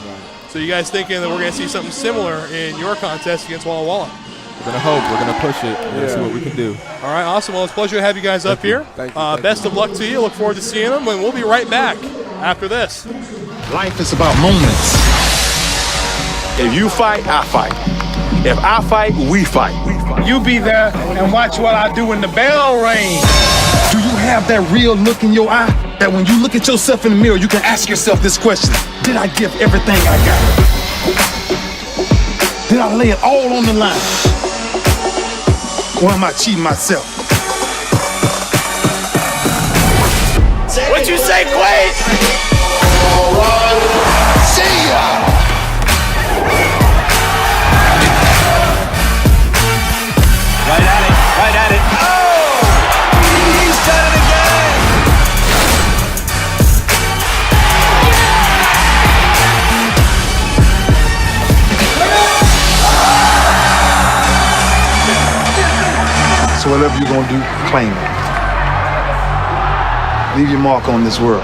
So you guys thinking that we're going to see something similar in your contest against Walla Walla? We're going to hope. We're going to push it. We're going to see what we can do. All right, awesome. Well, it's a pleasure to have you guys up here. Thank you. Best of luck to you. Look forward to seeing them, and we'll be right back after this. Life is about moments. If you fight, I fight. If I fight, we fight. You be there and watch what I do when the bell rings. Do you have that real look in your eye that when you look at yourself in the mirror, you can ask yourself this question: did I give everything I got? Did I lay it all on the line? Or am I cheating myself? What you say, Quaid? See ya! Right at it. Oh! He's done it again! So whatever you're gonna do, claim it. Leave your mark on this world.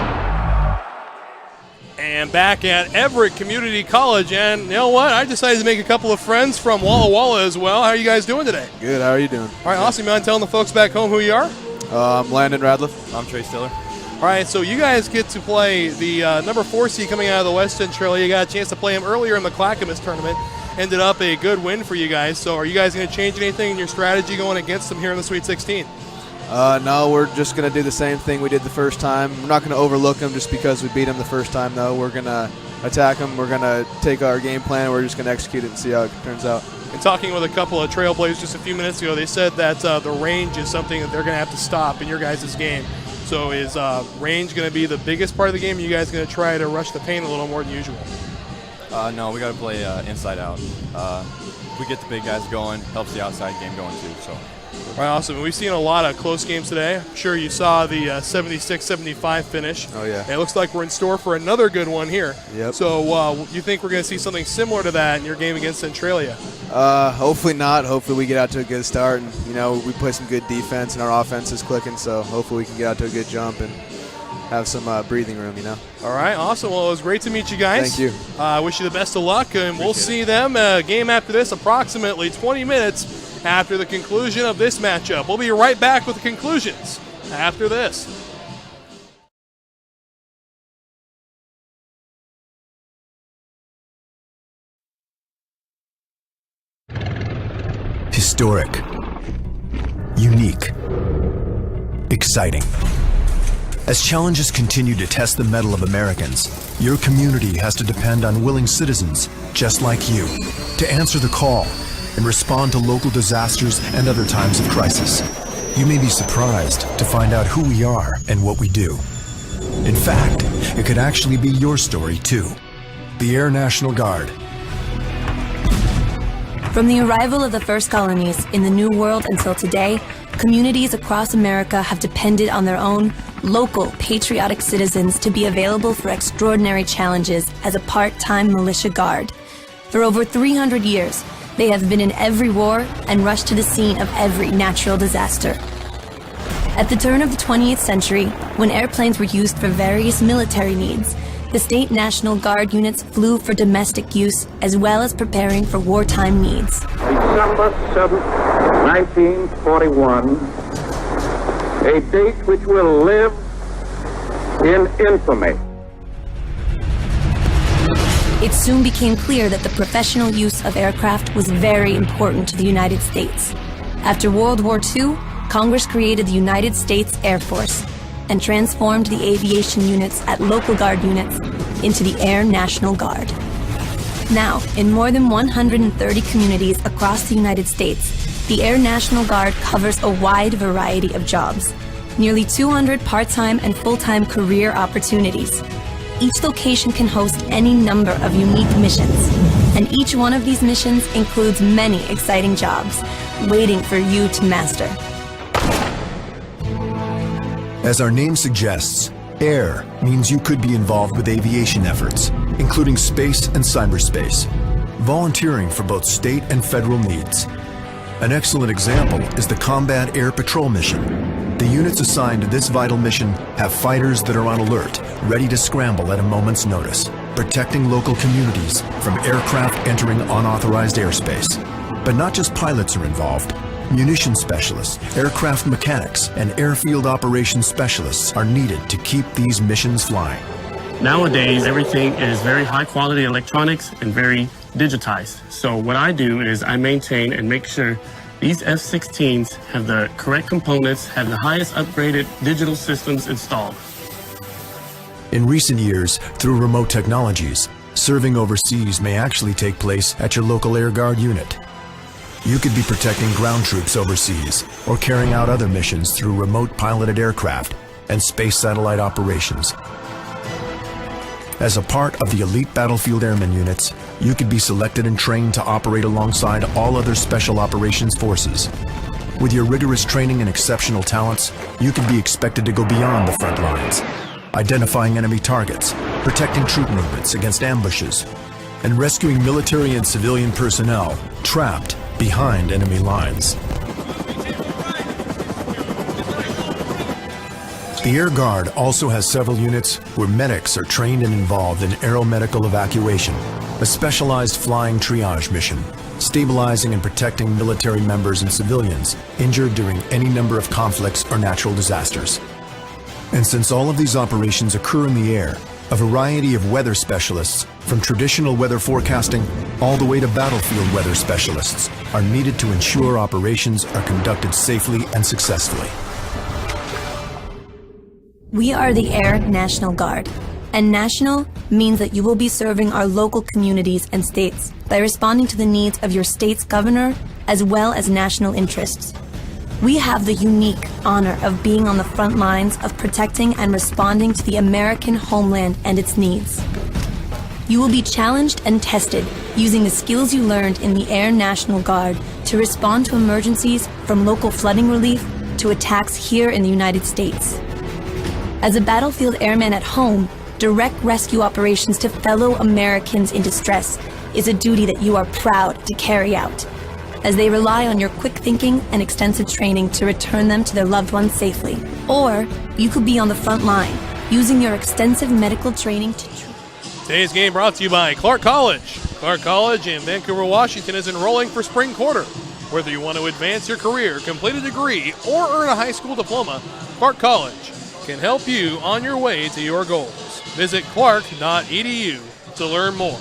And back at Everett Community College, and you know what? I decided to make a couple of friends from Walla Walla as well. How are you guys doing today? Good, how are you doing? All right, awesome. You mind telling the folks back home who you are? I'm Landon Radliff. I'm Trey Stiller. All right, so you guys get to play the number 4 seed coming out of the West Centralia. You got a chance to play him earlier in the Clackamas tournament. Ended up a good win for you guys. So are you guys going to change anything in your strategy going against them here in the Sweet 16? No, we're just going to do the same thing we did the first time. We're not going to overlook them just because we beat them the first time, though. We're going to attack them. We're going to take our game plan, and we're just going to execute it and see how it turns out. And talking with a couple of Trailblazers just a few minutes ago, they said that the range is something that they're going to have to stop in your guys' game. So is range going to be the biggest part of the game? Are you guys going to try to rush the paint a little more than usual? No, we got to play inside out. We get the big guys going, helps the outside game going too. So. All right, awesome. We've seen a lot of close games today. I'm sure you saw the 76-75 finish. Oh, yeah. And it looks like we're in store for another good one here. Yep. So you think we're going to see something similar to that in your game against Centralia? Hopefully not. Hopefully we get out to a good start, and we play some good defense, and our offense is clicking. So hopefully we can get out to a good jump and have some breathing room. All right, awesome. Well, it was great to meet you guys. Thank you. I wish you the best of luck, and we'll see them game after this, approximately 20 minutes after the conclusion of this matchup. We'll be right back with the conclusions after this. Historic, unique, exciting. As challenges continue to test the mettle of Americans, your community has to depend on willing citizens just like you to answer the call and respond to local disasters and other times of crisis. You may be surprised to find out who we are and what we do. In fact, it could actually be your story too. The Air National Guard. From the arrival of the first colonies in the New World until today, communities across America have depended on their own local patriotic citizens to be available for extraordinary challenges as a part-time militia guard. For over 300 years, they have been in every war and rushed to the scene of every natural disaster. At the turn of the 20th century, when airplanes were used for various military needs, the state National Guard units flew for domestic use as well as preparing for wartime needs. December 7th, 1941, a date which will live in infamy. It soon became clear that the professional use of aircraft was very important to the United States. After World War II, Congress created the United States Air Force and transformed the aviation units at local guard units into the Air National Guard. Now, in more than 130 communities across the United States, the Air National Guard covers a wide variety of jobs, nearly 200 part-time and full-time career opportunities. Each location can host any number of unique missions, and each one of these missions includes many exciting jobs waiting for you to master. As our name suggests, air means you could be involved with aviation efforts, including space and cyberspace, volunteering for both state and federal needs. An excellent example is the Combat Air Patrol mission. The units assigned to this vital mission have fighters that are on alert, ready to scramble at a moment's notice, protecting local communities from aircraft entering unauthorized airspace. But not just pilots are involved. Munition specialists, aircraft mechanics, and airfield operations specialists are needed to keep these missions flying. Nowadays, everything is very high quality electronics and very digitized. So what I do is I maintain and make sure these F-16s have the correct components, have the highest upgraded digital systems installed. In recent years, through remote technologies, serving overseas may actually take place at your local Air Guard unit. You could be protecting ground troops overseas or carrying out other missions through remote piloted aircraft and space satellite operations. As a part of the elite battlefield airmen units, you could be selected and trained to operate alongside all other special operations forces. With your rigorous training and exceptional talents, you could be expected to go beyond the front lines, identifying enemy targets, protecting troop movements against ambushes, and rescuing military and civilian personnel trapped behind enemy lines. The Air Guard also has several units where medics are trained and involved in aeromedical evacuation, a specialized flying triage mission, stabilizing and protecting military members and civilians injured during any number of conflicts or natural disasters. And since all of these operations occur in the air, a variety of weather specialists, from traditional weather forecasting all the way to battlefield weather specialists, are needed to ensure operations are conducted safely and successfully. We are the Air National Guard, and national means that you will be serving our local communities and states by responding to the needs of your state's governor as well as national interests. We have the unique honor of being on the front lines of protecting and responding to the American homeland and its needs. You will be challenged and tested using the skills you learned in the Air National Guard to respond to emergencies from local flooding relief to attacks here in the United States. As a battlefield airman at home, direct rescue operations to fellow Americans in distress is a duty that you are proud to carry out, as they rely on your quick thinking and extensive training to return them to their loved ones safely. Or you could be on the front line, using your extensive medical training to Today's game brought to you by Clark College. Clark College in Vancouver, Washington is enrolling for spring quarter. Whether you want to advance your career, complete a degree, or earn a high school diploma, Clark College can help you on your way to your goals. Visit clark.edu to learn more.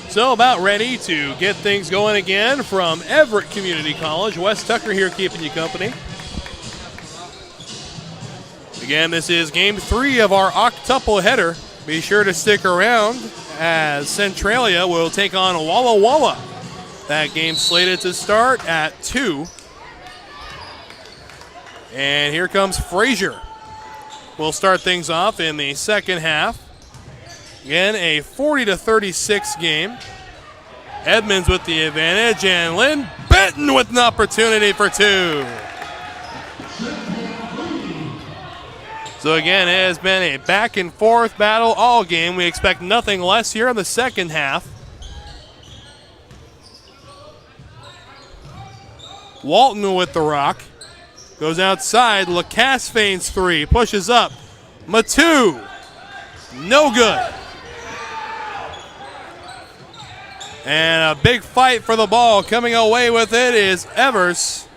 So about ready to get things going again from Everett Community College. Wes Tucker here keeping you company. Again, this is game 3 of our octuple header. Be sure to stick around as Centralia will take on Walla Walla. That game slated to start at 2. And here comes Frazier. We'll start things off in the second half. Again, a 40-36 game. Edmonds with the advantage, and Lynn-Benton with an opportunity for 2. So again, it has been a back and forth battle all game. We expect nothing less here in the second half. Walton with the rock. Goes outside, Lacasse feigns 3, pushes up. Matu, no good. And a big fight for the ball. Coming away with it is Evers.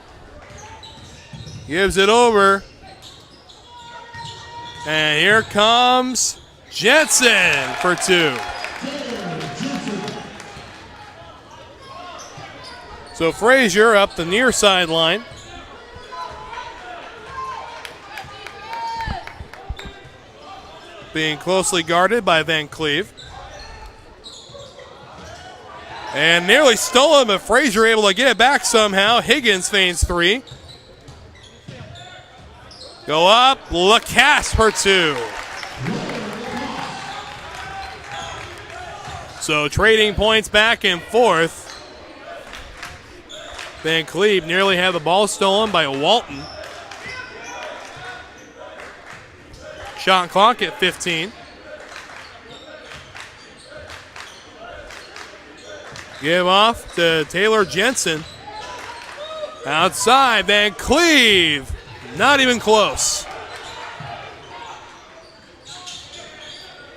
Gives it over. And here comes Jensen for 2. So Frazier up the near sideline. Being closely guarded by Van Cleve. And nearly stolen, but Frazier able to get it back somehow. Higgins feigns 3. Go up, Lacasse for 2. So trading points back and forth. Van Cleve nearly had the ball stolen by Walton. Shot clock at 15. Give off to Taylor Jensen. Outside, Van Cleve. Not even close.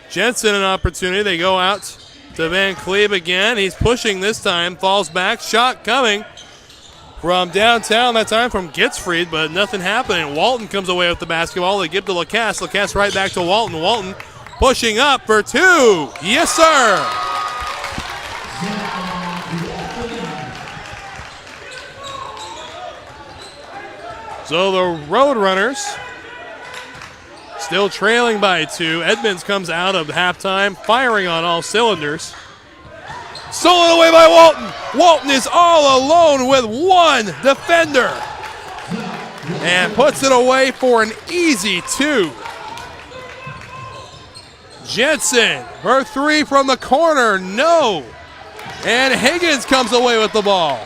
Jensen an opportunity. They go out to Van Cleve again. He's pushing this time. Falls back. Shot coming from downtown. That time from Gitzfried, but nothing happening. Walton comes away with the basketball. They give to Lacasse. Lacasse right back to Walton. Walton pushing up for 2. Yes, sir. So the Roadrunners still trailing by 2. Edmonds comes out of halftime, firing on all cylinders. Stolen away by Walton. Walton is all alone with 1 defender. And puts it away for an easy 2. Jensen, her 3 from the corner, no. And Higgins comes away with the ball.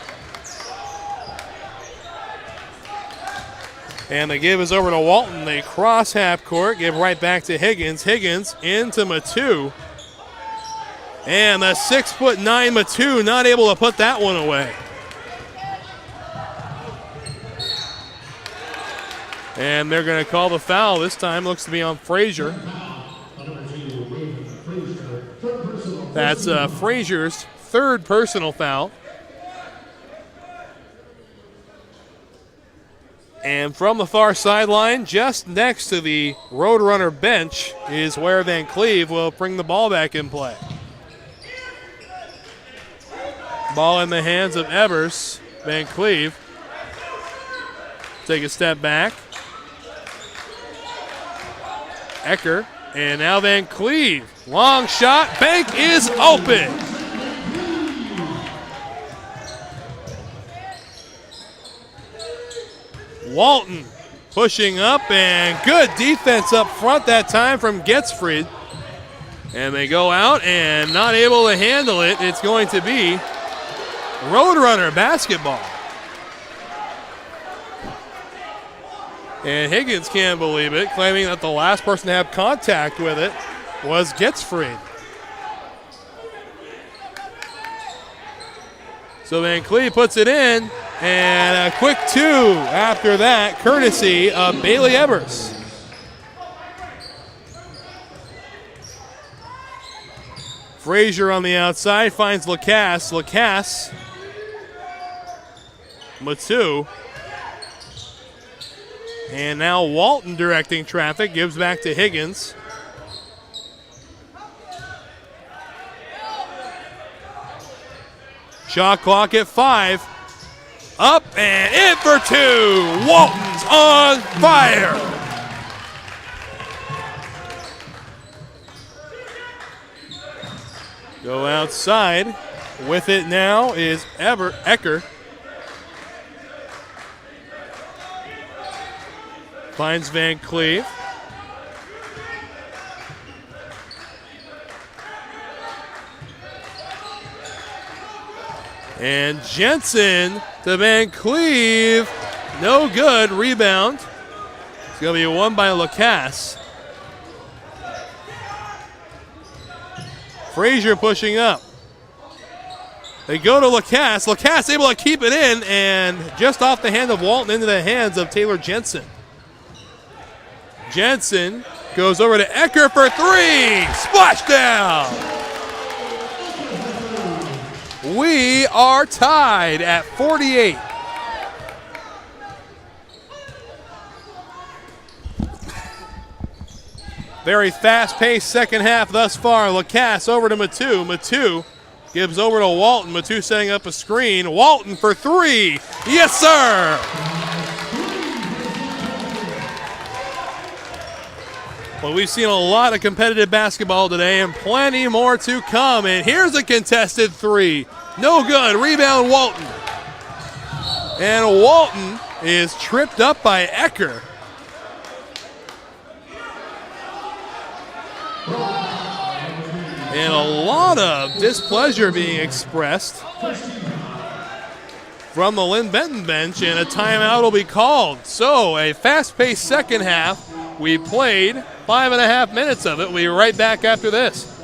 And the give is over to Walton. They cross half court, give right back to Higgins. Higgins into Matu. And the 6'9" Matu not able to put that one away. And they're going to call the foul. This time looks to be on Frazier. That's Frazier's 3rd personal foul. And from the far sideline, just next to the Roadrunner bench, is where Van Cleve will bring the ball back in play. Ball in the hands of Evers. Van Cleve take a step back. Ecker, and now Van Cleve. Long shot, bank is open. Walton pushing up, and good defense up front that time from Getzfried. And they go out and not able to handle it. It's going to be Roadrunner basketball. And Higgins can't believe it, claiming that the last person to have contact with it was Getzfried. So Van Cleve puts it in, and a quick two after that, courtesy of Bailey Evers. Frazier on the outside finds Lacasse. Lacasse, Matu. And now Walton directing traffic, gives back to Higgins. Shot clock at 5. Up and in for 2. Walton's on fire. Go outside. With it now is Ecker. Finds Van Cleve. And Jensen to Van Cleve. No good. Rebound. It's going to be won by Lacasse. Frazier pushing up. They go to Lacasse. Lacasse able to keep it in, and just off the hand of Walton into the hands of Taylor Jensen. Jensen goes over to Ecker for 3. Splashdown. We are tied at 48. Very fast-paced second half thus far. Lacasse over to Matu. Matu gives over to Walton. Matu setting up a screen. Walton for 3. Yes, sir. Well, we've seen a lot of competitive basketball today and plenty more to come. And here's a contested 3. No good. Rebound Walton. And Walton is tripped up by Ecker. And a lot of displeasure being expressed from the Linn-Benton bench, and a timeout will be called. So a fast-paced second half. We played 5.5 minutes of it. We'll be right back after this.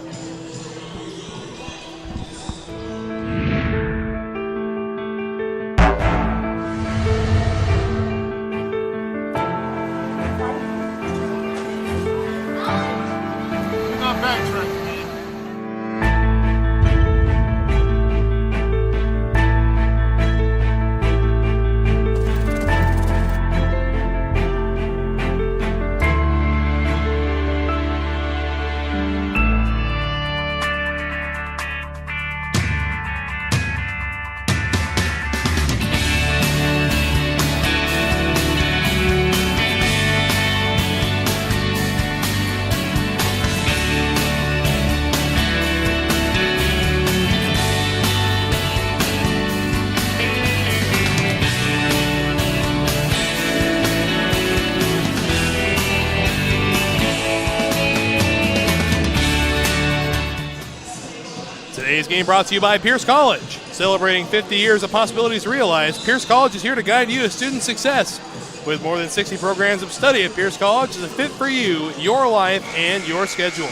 Today's game brought to you by Pierce College. Celebrating 50 years of possibilities realized, Pierce College is here to guide you to student success. With more than 60 programs of study at Pierce College is a fit for you, your life, and your schedule,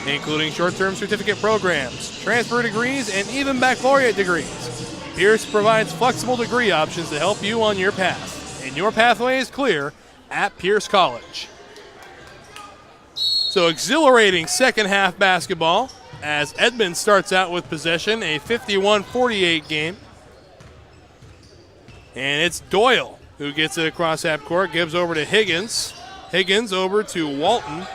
including short-term certificate programs, transfer degrees, and even baccalaureate degrees. Pierce provides flexible degree options to help you on your path, and your pathway is clear at Pierce College. So exhilarating second half basketball as Edmonds starts out with possession, a 51-48 game. And it's Doyle who gets it across half court, gives over to Higgins. Higgins over to Walton.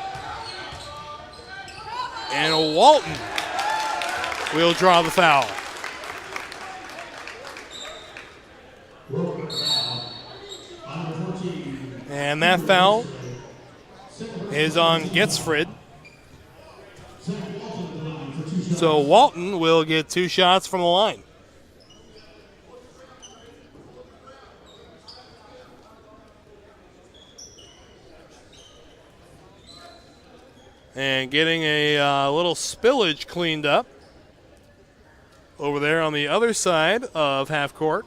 And Walton will draw the foul. And that foul is on Getzfried. So Walton will get 2 shots from the line. And getting a little spillage cleaned up over there on the other side of half court.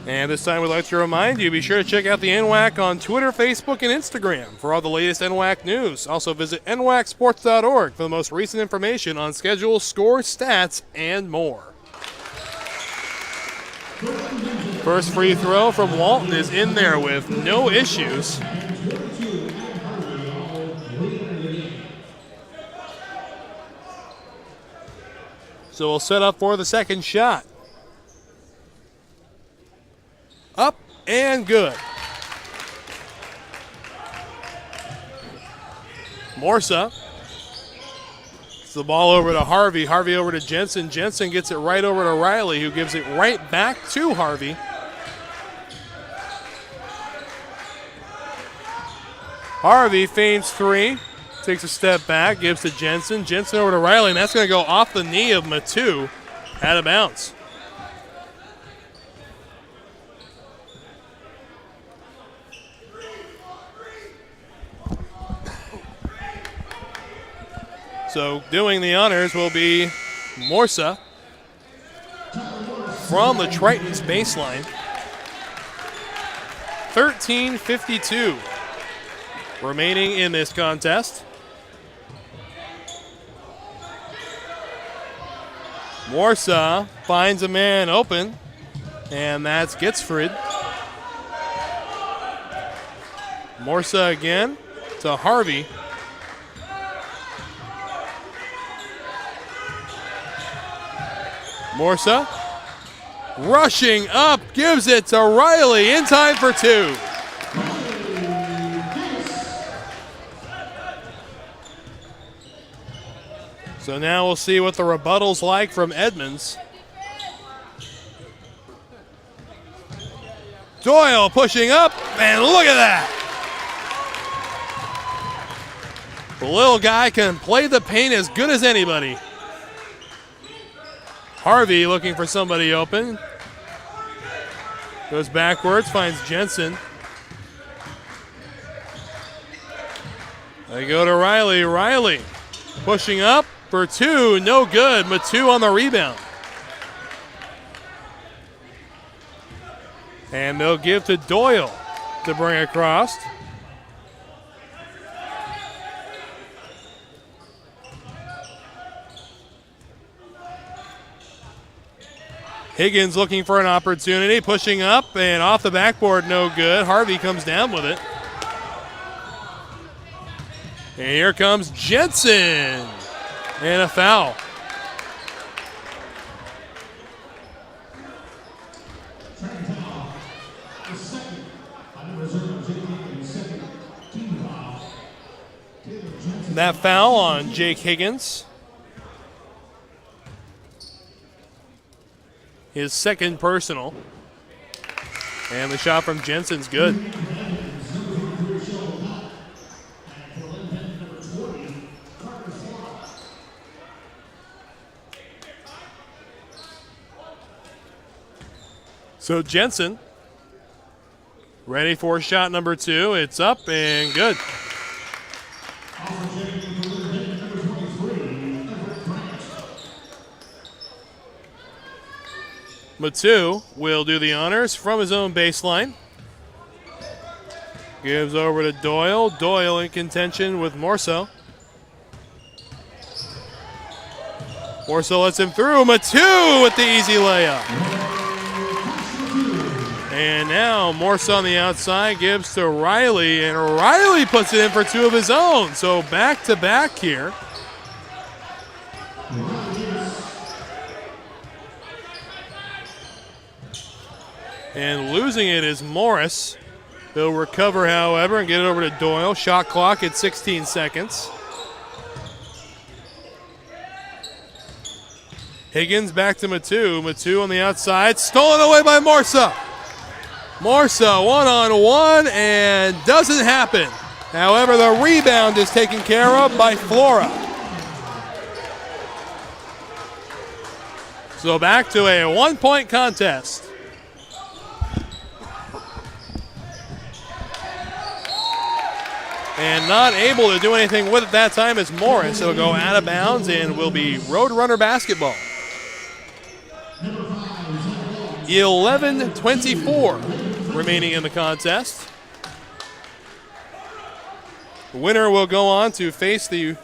And this time we'd like to remind you, be sure to check out the NWAC on Twitter, Facebook, and Instagram for all the latest NWAC news. Also visit nwacsports.org for the most recent information on schedules, scores, stats, and more. First free throw from Walton is in there with no issues. So we'll set up for the second shot. Up and good. Morsa. It's the ball over to Harvey. Harvey over to Jensen. Jensen gets it right over to Riley, who gives it right back to Harvey. Harvey feigns 3, takes a step back, gives to Jensen. Jensen over to Riley, and that's going to go off the knee of Matu, out of bounds. So doing the honors will be Morsa from the Triton's baseline. 13:52 remaining in this contest. Morsa finds a man open, and that's Getzfried. Morsa again to Harvey. Morsa rushing up, gives it to Riley in time for 2. So now we'll see what the rebuttal's like from Edmonds. Doyle pushing up, and look at that. The little guy can play the paint as good as anybody. Harvey looking for somebody open. Goes backwards, finds Jensen. They go to Riley. Riley pushing up for 2, no good. Matu on the rebound. And they'll give to Doyle to bring across. Higgins looking for an opportunity, pushing up and off the backboard, no good. Harvey comes down with it. And here comes Jensen. And a foul. That foul on Jake Higgins. His second personal. And the shot from Jensen's good. So Jensen ready for shot number 2. It's up and good. Matu will do the honors from his own baseline. Gives over to Doyle. Doyle in contention with Morso. Morso lets him through. Matu with the easy layup. And now Morso on the outside gives to Riley, and Riley puts it in for 2 of his own. So back to back here. And losing it is Morris. They'll recover, however, and get it over to Doyle. Shot clock at 16 seconds. Higgins back to Matu. Matu on the outside. Stolen away by Morsa. Morsa one-on-one and doesn't happen. However, the rebound is taken care of by Flora. So back to a 1-point contest. And not able to do anything with it that time is Morris. It'll go out of bounds and will be Roadrunner basketball. 11-24 remaining in the contest. The winner will go on to face the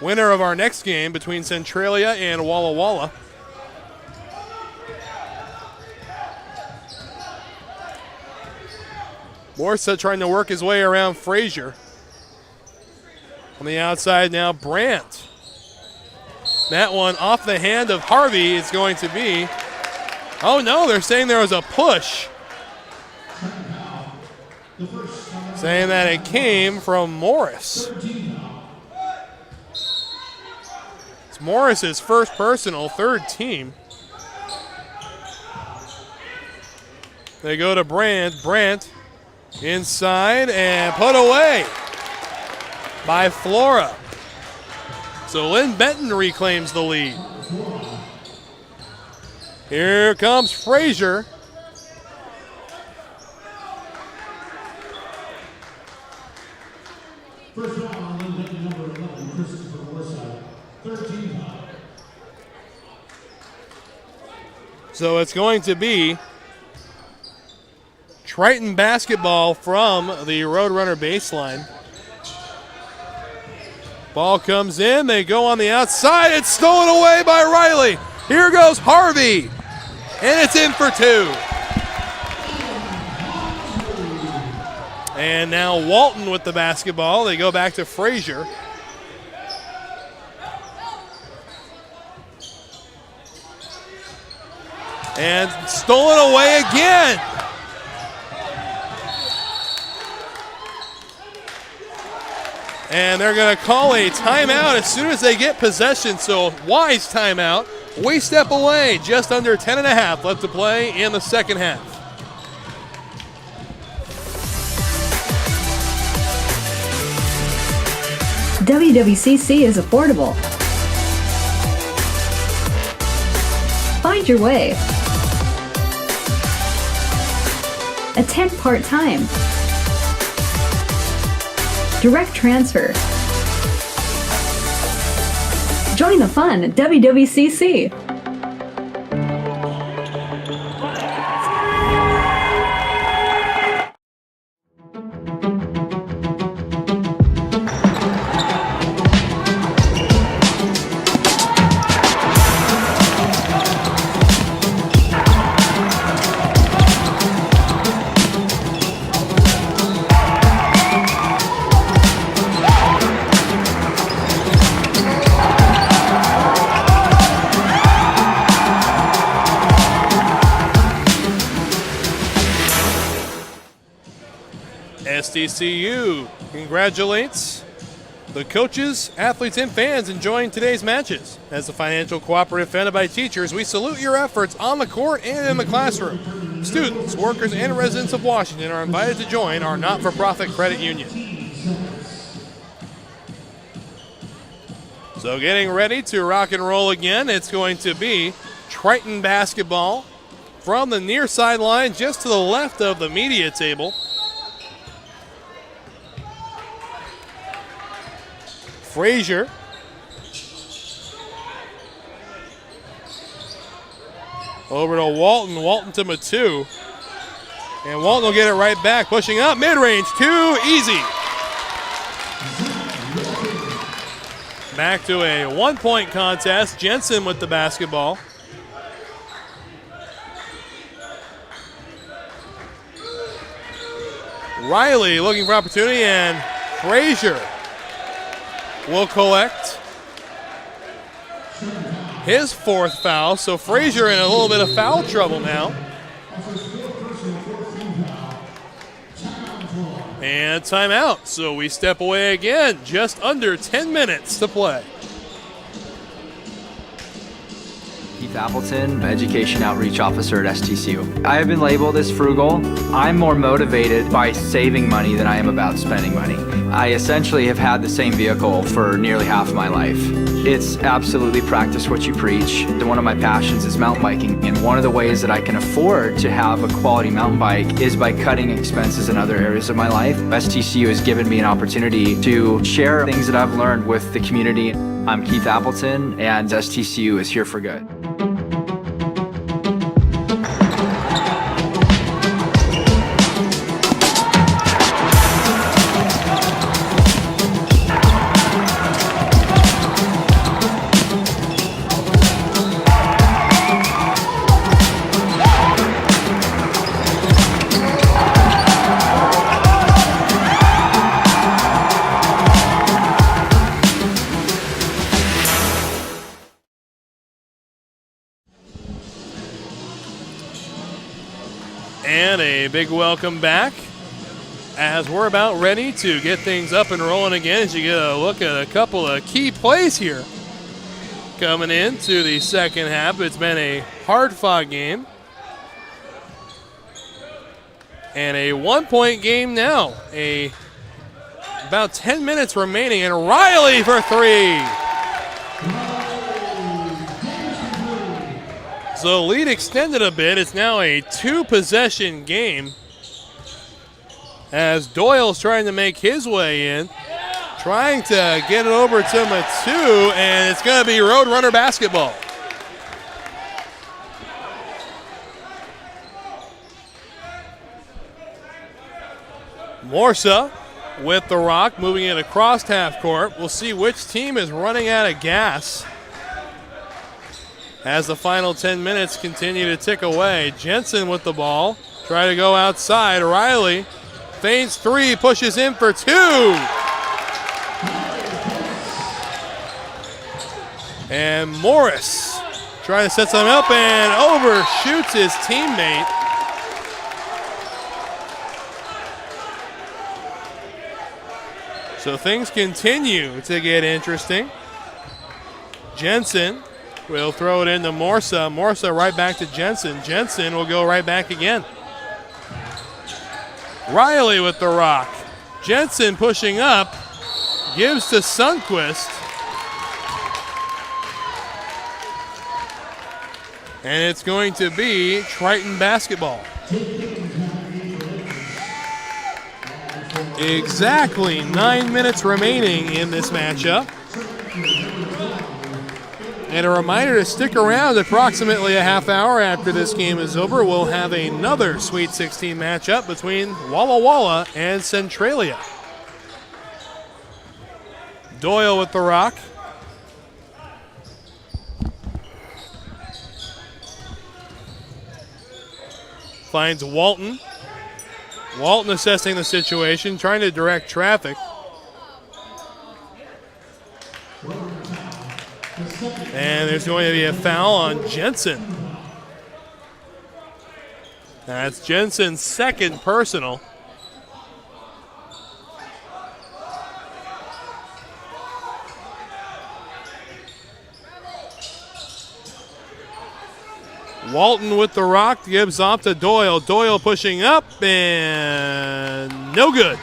winner of our next game between Centralia and Walla Walla. Morsa trying to work his way around Frazier. On the outside now, Brandt. That one off the hand of Harvey is going to be. Oh no, they're saying there was a push. Saying that it came from Morris. It's Morris's first personal, third team. They go to Brandt. Brandt inside and put away by Flora. So Lynn-Benton reclaims the lead. Here comes Frazier. So it's going to be Triton basketball from the Roadrunner baseline. Ball comes in, they go on the outside, it's stolen away by Riley. Here goes Harvey, and it's in for two. And now Walton with the basketball. They go back to Frazier. And stolen away again. And they're going to call a timeout as soon as they get possession. So wise timeout. We step away. Just under 10.5 left to play in the second half. WWCC is affordable. Find your way. Attend part-time. Direct transfer. Join the fun at WWCC. STCU congratulates the coaches, athletes, and fans enjoying today's matches. As a financial cooperative funded by teachers, we salute your efforts on the court and in the classroom. Students, workers, and residents of Washington are invited to join our not-for-profit credit union. So getting ready to rock and roll again, it's going to be Triton basketball from the near sideline just to the left of the media table. Frazier. Over to Walton. Walton to Matu. And Walton will get it right back. Pushing up. Mid-range. Too easy. Back to a one-point contest. Jensen with the basketball. Riley looking for opportunity, and Frazier will collect his fourth foul. So Frazier in a little bit of foul trouble now. And timeout. So we step away again. Just under 10 minutes to play. Keith Appleton, Education Outreach Officer at STCU. I have been labeled as frugal. I'm more motivated by saving money than I am about spending money. I essentially have had the same vehicle for nearly half of my life. It's absolutely practice what you preach. One of my passions is mountain biking, and one of the ways that I can afford to have a quality mountain bike is by cutting expenses in other areas of my life. STCU has given me an opportunity to share things that I've learned with the community. I'm Keith Appleton, and STCU is here for good. And a big welcome back as we're about ready to get things up and rolling again, as you get a look at a couple of key plays here coming into the second half. It's been a hard-fought game and a one-point game now. About 10 minutes remaining, and Riley for three. So lead extended a bit. It's now a two-possession game as Doyle's trying to make his way in, trying to get it over to Matu, and it's going to be Roadrunner basketball. Morsa with the rock, moving it across half court. We'll see which team is running out of gas as the final 10 minutes continue to tick away. Jensen with the ball, try to go outside. Riley feigns three, pushes in for two. And Morris trying to set something up and overshoots his teammate. So things continue to get interesting. Jensen will throw it into Morsa. Morsa right back to Jensen. Jensen will go right back again. Riley with the rock. Jensen pushing up. Gives to Sundquist. And it's going to be Triton basketball. Exactly 9 minutes remaining in this matchup. And a reminder to stick around approximately a half hour after this game is over. We'll have another Sweet 16 matchup between Walla Walla and Centralia. Doyle with the rock. Finds Walton. Walton assessing the situation, trying to direct traffic. And there's going to be a foul on Jensen. That's Jensen's second personal. Walton with the rock, gives off to Doyle. Doyle pushing up and no good.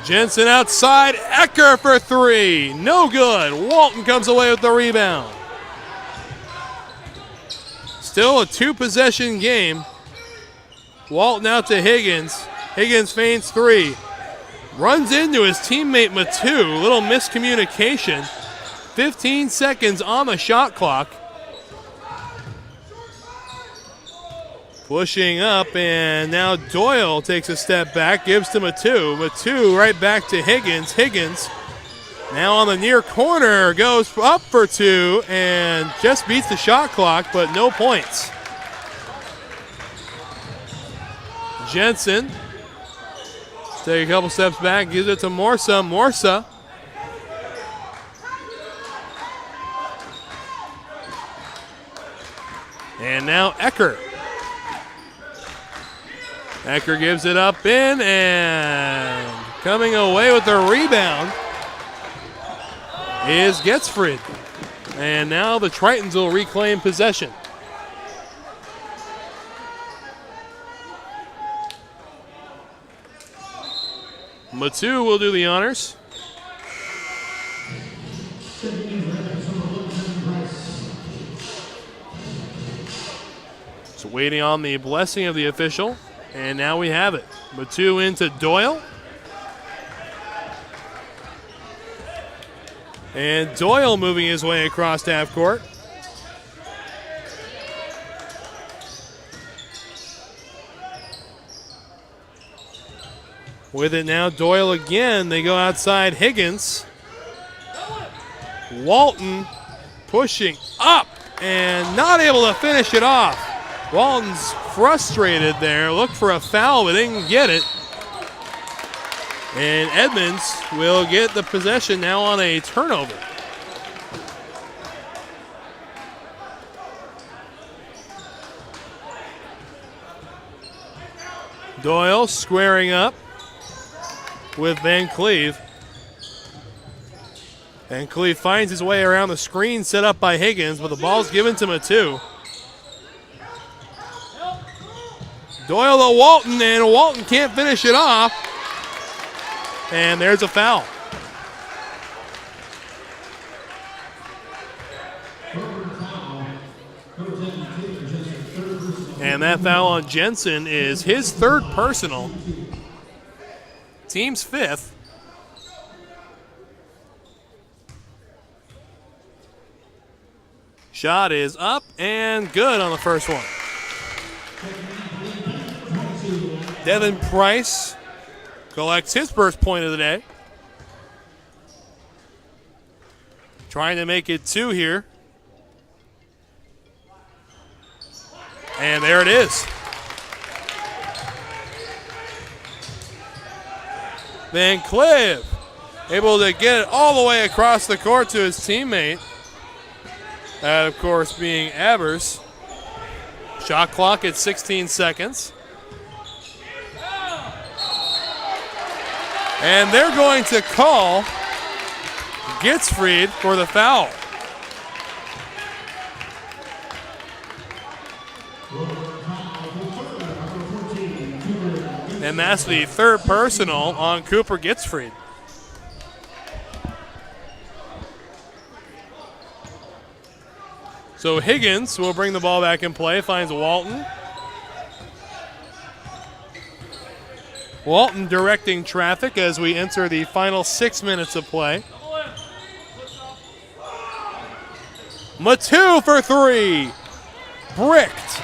Jensen outside, Ecker for three. No good. Walton comes away with the rebound. Still a two-possession game. Walton out to Higgins. Higgins feigns three. Runs into his teammate Matu. Little miscommunication. 15 seconds on the shot clock. Pushing up, and now Doyle takes a step back, gives to Matu. Matu right back to Higgins. Higgins now on the near corner, goes up for two, and just beats the shot clock, but no points. Jensen take a couple steps back, gives it to Morsa. Morsa and now Ecker. Ecker gives it up in, and coming away with the rebound is Getzfried. And now the Tritons will reclaim possession. Matu will do the honors. So waiting on the blessing of the official. And now we have it. Matu into Doyle. And Doyle moving his way across half court. With it now, Doyle again. They go outside Higgins. Walton pushing up and not able to finish it off. Walton's frustrated there. Looked for a foul, but didn't get it. And Edmonds will get the possession now on a turnover. Doyle squaring up with Van Cleve. Van Cleve finds his way around the screen set up by Higgins, but the ball's given to Matu. Doyle to Walton, and Walton can't finish it off. And there's a foul. And that foul on Jensen is his third personal. Team's fifth. Shot is up and good on the first one. Devin Price collects his first point of the day. Trying to make it two here. And there it is. Van Cleve able to get it all the way across the court to his teammate. That, of course, being Abers. Shot clock at 16 seconds. And they're going to call Getzfried for the foul. And that's the third personal on Cooper Getzfried. So Higgins will bring the ball back in play, finds Walton. Walton directing traffic as we enter the final 6 minutes of play. Matu for three. Bricked.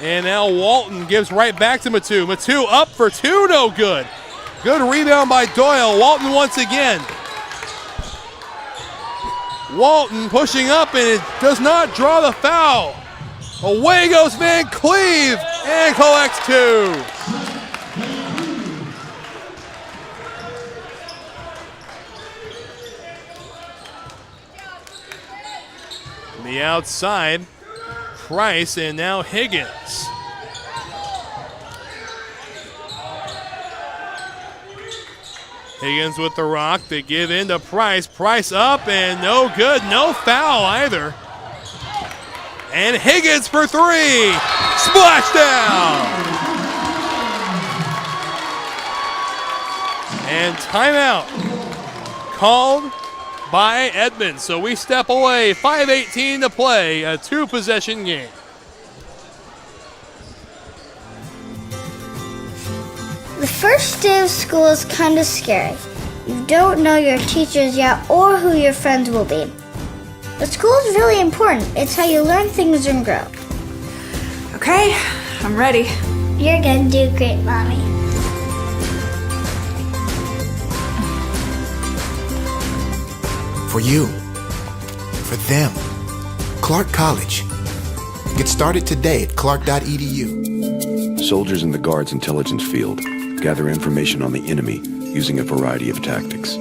And now Walton gives right back to Matu. Matu up for two, no good. Good rebound by Doyle. Walton once again. Walton pushing up, and it does not draw the foul. Away goes Van Cleve and collects two. On the outside, Price, and now Higgins. Higgins with the rock. They give in to Price. Price up and no good. No foul either. And Higgins for three. Splashdown. And timeout called by Edmonds. So we step away. 5:18 to play. A two-possession game. The first day of school is kind of scary. You don't know your teachers yet or who your friends will be. But school is really important. It's how you learn things and grow. Okay, I'm ready. You're gonna do great, Mommy. For you. For them. Clark College. Get started today at clark.edu. Soldiers in the Guard's intelligence field gather information on the enemy using a variety of tactics.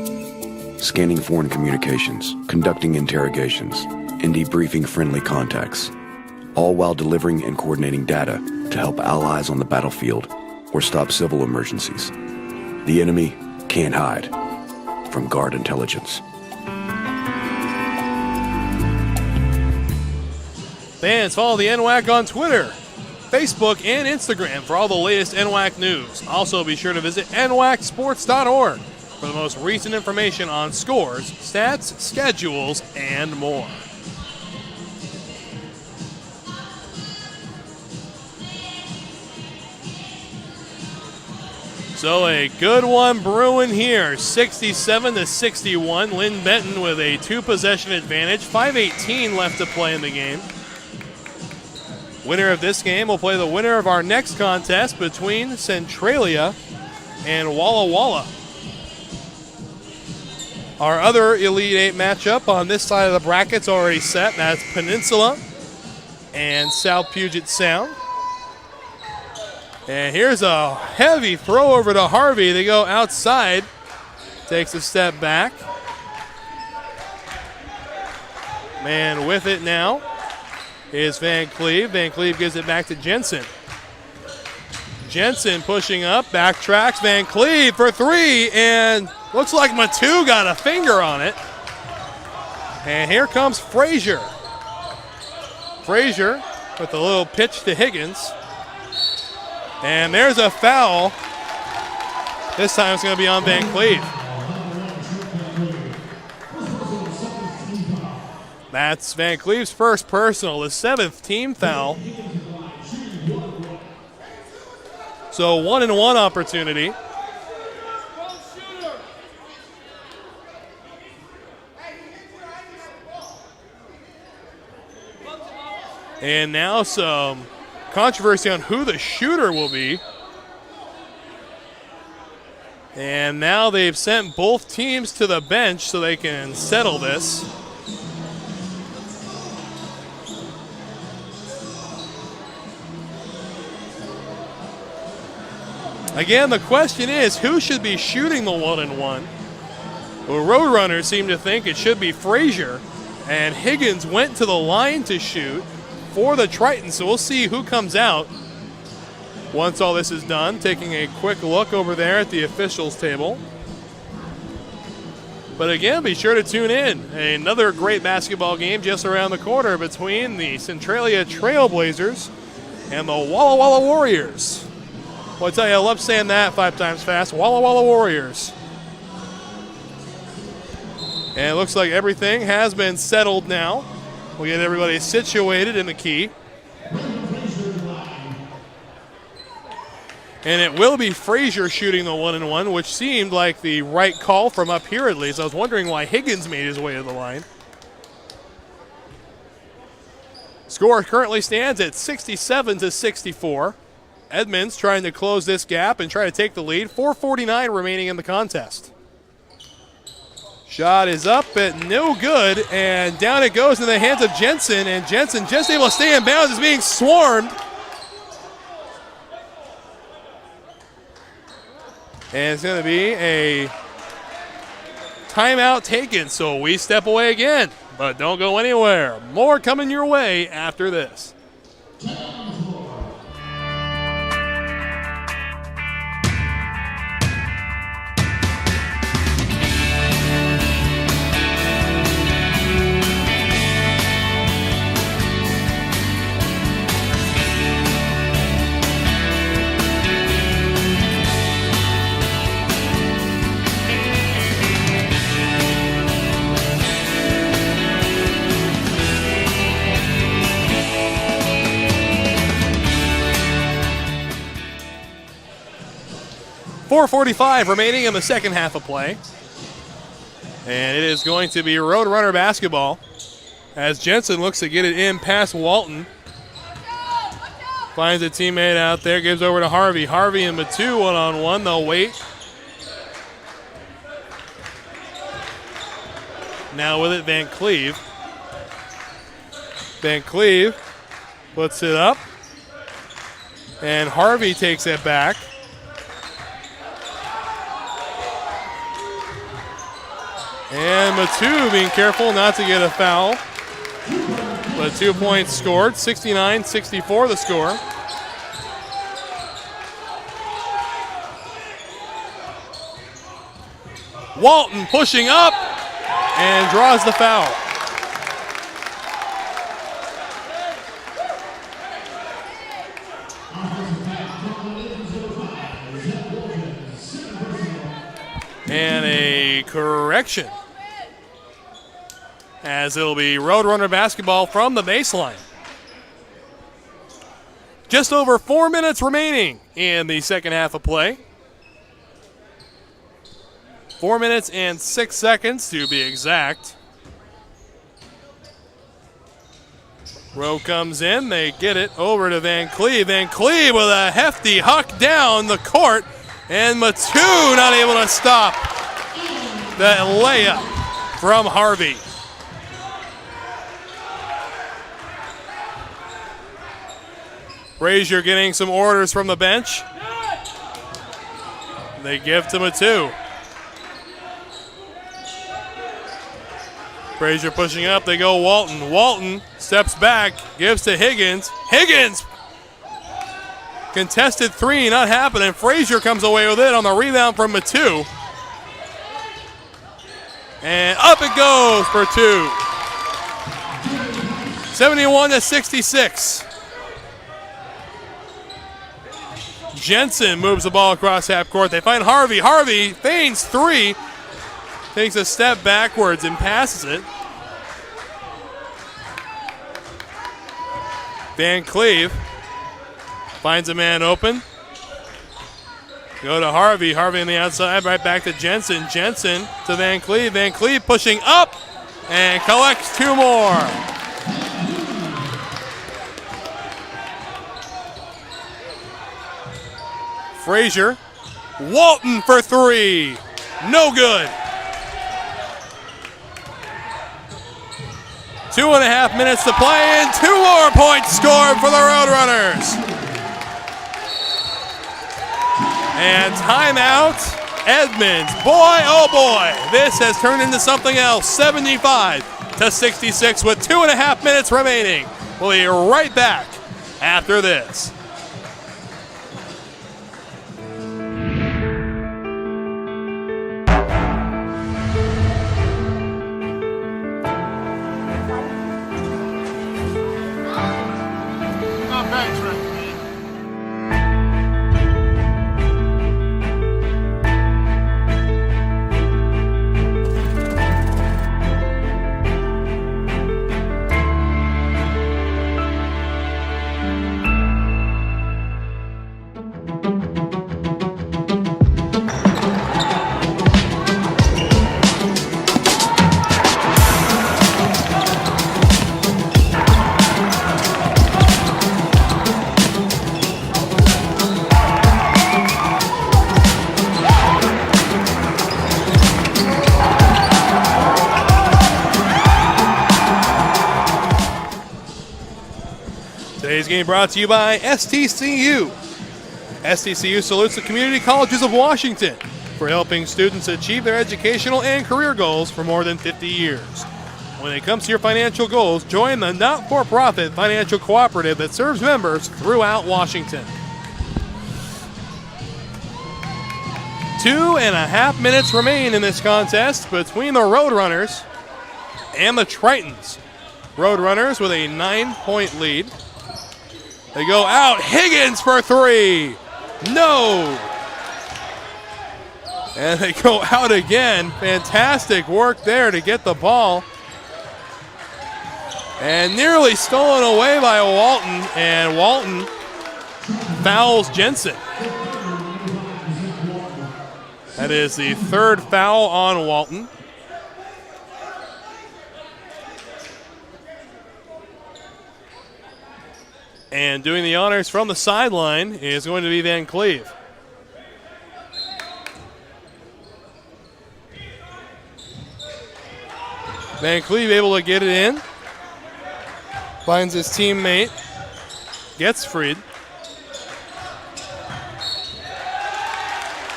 Scanning foreign communications, conducting interrogations, and debriefing friendly contacts, all while delivering and coordinating data to help allies on the battlefield or stop civil emergencies. The enemy can't hide from Guard intelligence. Fans, follow the NWAC on Twitter, Facebook, and Instagram for all the latest NWAC news. Also, be sure to visit nwacsports.org for the most recent information on scores, stats, schedules, and more. So a good one brewing here, 67-61. Linn-Benton with a 2-possession advantage, 5:18 left to play in the game. Winner of this game will play the winner of our next contest between Centralia and Walla Walla. Our other Elite 8 matchup on this side of the bracket's already set. That's Peninsula and South Puget Sound. And here's a heavy throw over to Harvey. They go outside. Takes a step back. Man with it now is Van Cleve. Van Cleve gives it back to Jensen. Jensen pushing up, backtracks. Van Cleve for 3, and looks like Matu got a finger on it. And here comes Frazier. Frazier with a little pitch to Higgins. And there's a foul. This time it's going to be on Van Cleve. That's Van Cleve's first personal, the 7th team foul. So 1-and-1 opportunity. And now some controversy on who the shooter will be. And now they've sent both teams to the bench so they can settle this. Again, the question is, who should be shooting the 1-and-1? Well, Roadrunners seem to think it should be Frazier, and Higgins went to the line to shoot for the Triton, so we'll see who comes out once all this is done. Taking a quick look over there at the officials table. But again, be sure to tune in. Another great basketball game just around the corner between the Centralia Trailblazers and the Walla Walla Warriors. Well, I tell you, I love saying that 5 times fast. Walla Walla Warriors. And it looks like everything has been settled now. We'll get everybody situated in the key. And it will be Frazier shooting the 1-and-1, which seemed like the right call from up here at least. I was wondering why Higgins made his way to the line. Score currently stands at 67-64. Edmonds trying to close this gap and try to take the lead. 4:49 remaining in the contest. Shot is up, but no good, and down it goes in the hands of Jensen, and Jensen just able to stay in bounds, is being swarmed. And it's going to be a timeout taken, so we step away again. But don't go anywhere. More coming your way after this. .445 remaining in the second half of play. And it is going to be Roadrunner basketball as Jensen looks to get it in past Walton. Finds a teammate out there, gives over to Harvey. Harvey and Matu one-on-one, they'll wait. Now with it, Van Cleve. Van Cleve puts it up. And Harvey takes it back. And Matu being careful not to get a foul. But 2 points scored, 69-64 the score. Walton pushing up and draws the foul. And a correction, as it'll be Roadrunner basketball from the baseline. Just over 4 minutes remaining in the second half of play. 4 minutes and 6 seconds to be exact. Rowe comes in, they get it over to Van Cleve. Van Cleve with a hefty huck down the court, and Matu not able to stop that layup from Harvey. Frazier getting some orders from the bench. They give to Matu. Frazier pushing up, they go Walton. Walton steps back, gives to Higgins. Higgins! Contested three, not happening. Frazier comes away with it on the rebound from Matu. And up it goes for two. 71-66. Jensen moves the ball across half court. They find Harvey. Harvey feigns three. Takes a step backwards and passes it. Van Cleve finds a man open. Go to Harvey. Harvey on the outside, right back to Jensen. Jensen to Van Cleve. Van Cleve pushing up and collects two more. Frazier. Walton for three. No good. 2.5 minutes to play, and 2 more points scored for the Roadrunners. And timeout, Edmonds. Boy, oh boy, this has turned into something else. 75-66 with 2.5 minutes remaining. We'll be right back after this. Today's game brought to you by STCU. STCU salutes the community colleges of Washington for helping students achieve their educational and career goals for more than 50 years. When it comes to your financial goals, join the not-for-profit financial cooperative that serves members throughout Washington. 2.5 minutes remain in this contest between the Roadrunners and the Tritons. Roadrunners with a 9-point lead. They go out. Higgins for three. No. And they go out again. Fantastic work there to get the ball. And nearly stolen away by Walton. And Walton fouls Jensen. That is the third foul on Walton. And doing the honors from the sideline is going to be Van Cleve. Van Cleve able to get it in. Finds his teammate. Gets freed.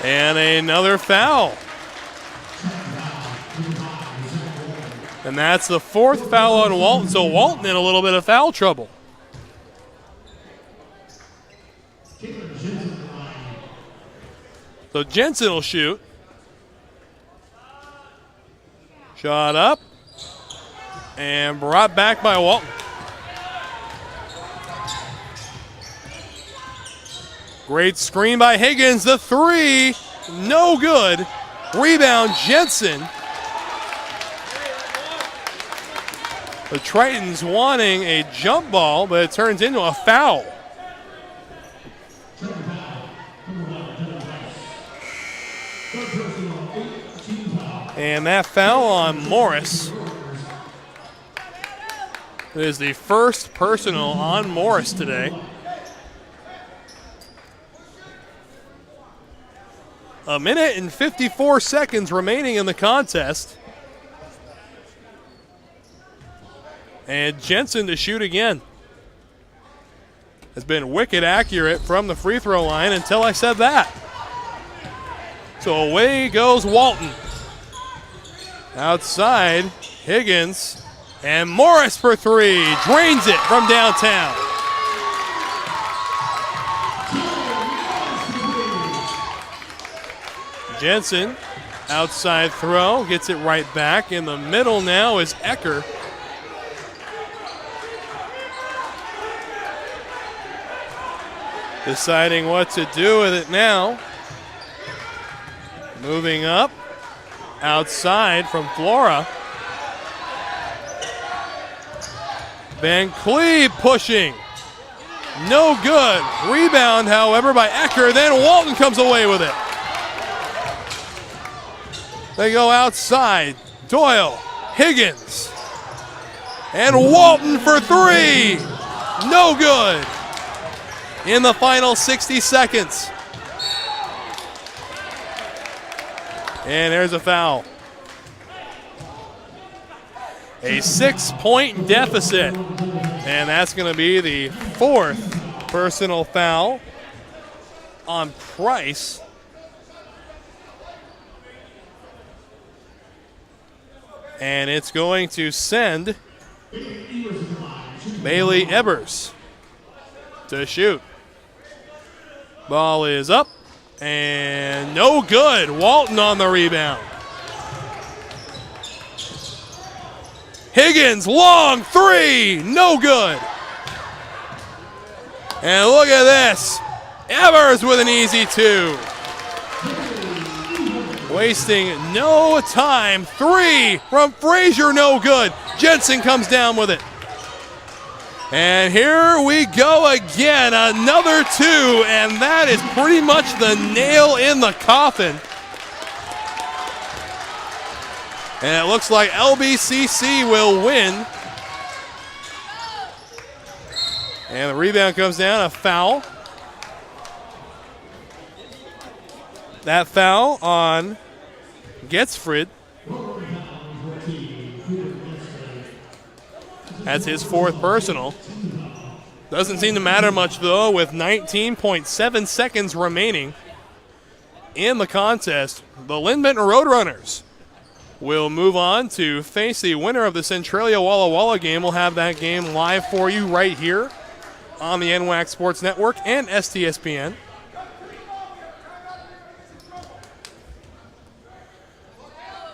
And another foul. And that's the fourth foul on Walton. So Walton in a little bit of foul trouble. So Jensen will shoot. Shot up. And brought back by Walton. Great screen by Higgins. The three No good. Rebound, Jensen. The Tritons wanting a jump ball, but it turns into a foul. And that foul on Morris is the first personal on Morris today. A minute and 54 seconds remaining in the contest. And Jensen to shoot again. Has been wicked accurate from the free throw line until I said that. So away goes Walton. Outside, Higgins. And Morris for three. Drains it from downtown. Jensen, outside throw, gets it right back. In the middle now is Ecker. Deciding what to do with it now. Moving up, outside from Flora. Van Cleve pushing. No good. Rebound, however, by Ecker. Then Walton comes away with it. They go outside. Doyle, Higgins. And Walton for three. No good. In the final 60 seconds. And there's a foul. A 6-point deficit. And that's going to be the fourth personal foul on Price. And it's going to send Bailey Ebers to shoot. Ball is up and no good. Walton on the rebound. Higgins, long three, no good. And look at this. Evers with an easy two. Wasting no time. Three from Frazier, no good. Jensen comes down with it. And here we go again, another two, and that is pretty much the nail in the coffin. And it looks like LBCC will win. And the rebound comes down, a foul. That foul on Getzfried. That's his fourth personal. Doesn't seem to matter much, though, with 19.7 seconds remaining in the contest. The Linn-Benton Roadrunners will move on to face the winner of the Centralia Walla Walla game. We'll have that game live for you right here on the NWAC Sports Network and STSPN.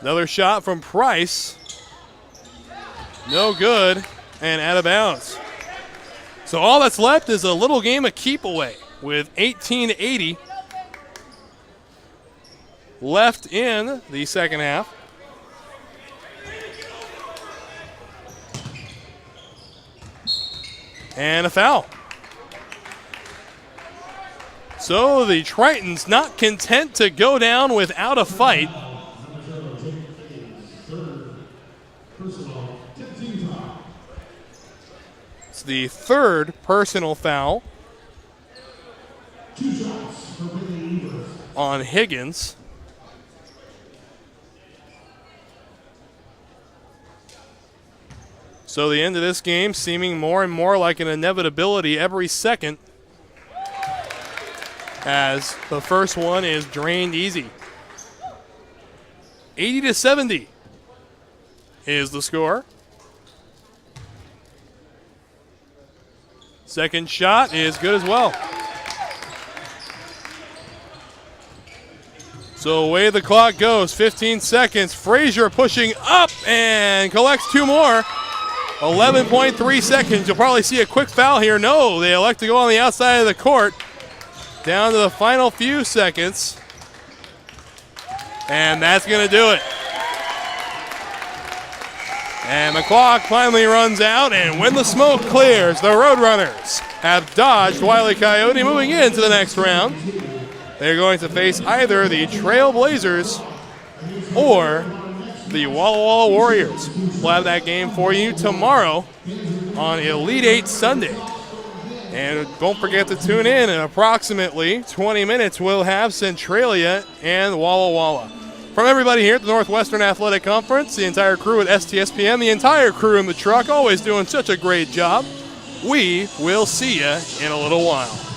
Another shot from Price. No good and out of bounds. So all that's left is a little game of keep away with 18:80 left in the second half. And a foul. So the Tritons not content to go down without a fight. It's the third personal foul on Higgins. So the end of this game seeming more and more like an inevitability every second, as the first one is drained easy. 80-70 is the score. Second shot is good as well. So away the clock goes, 15 seconds. Frazier pushing up and collects two more. 11.3 seconds. You'll probably see a quick foul here. No, they elect to go on the outside of the court. Down to the final few seconds. And that's going to do it. And the clock finally runs out, and when the smoke clears, the Roadrunners have dodged Wile E. Coyote, moving into the next round. They're going to face either the Trailblazers or the Walla Walla Warriors. We'll have that game for you tomorrow on Elite 8 Sunday. And don't forget to tune in approximately 20 minutes. We'll have Centralia and Walla Walla. From everybody here at the Northwestern Athletic Conference, the entire crew at STSPN, the entire crew in the truck, always doing such a great job. We will see you in a little while.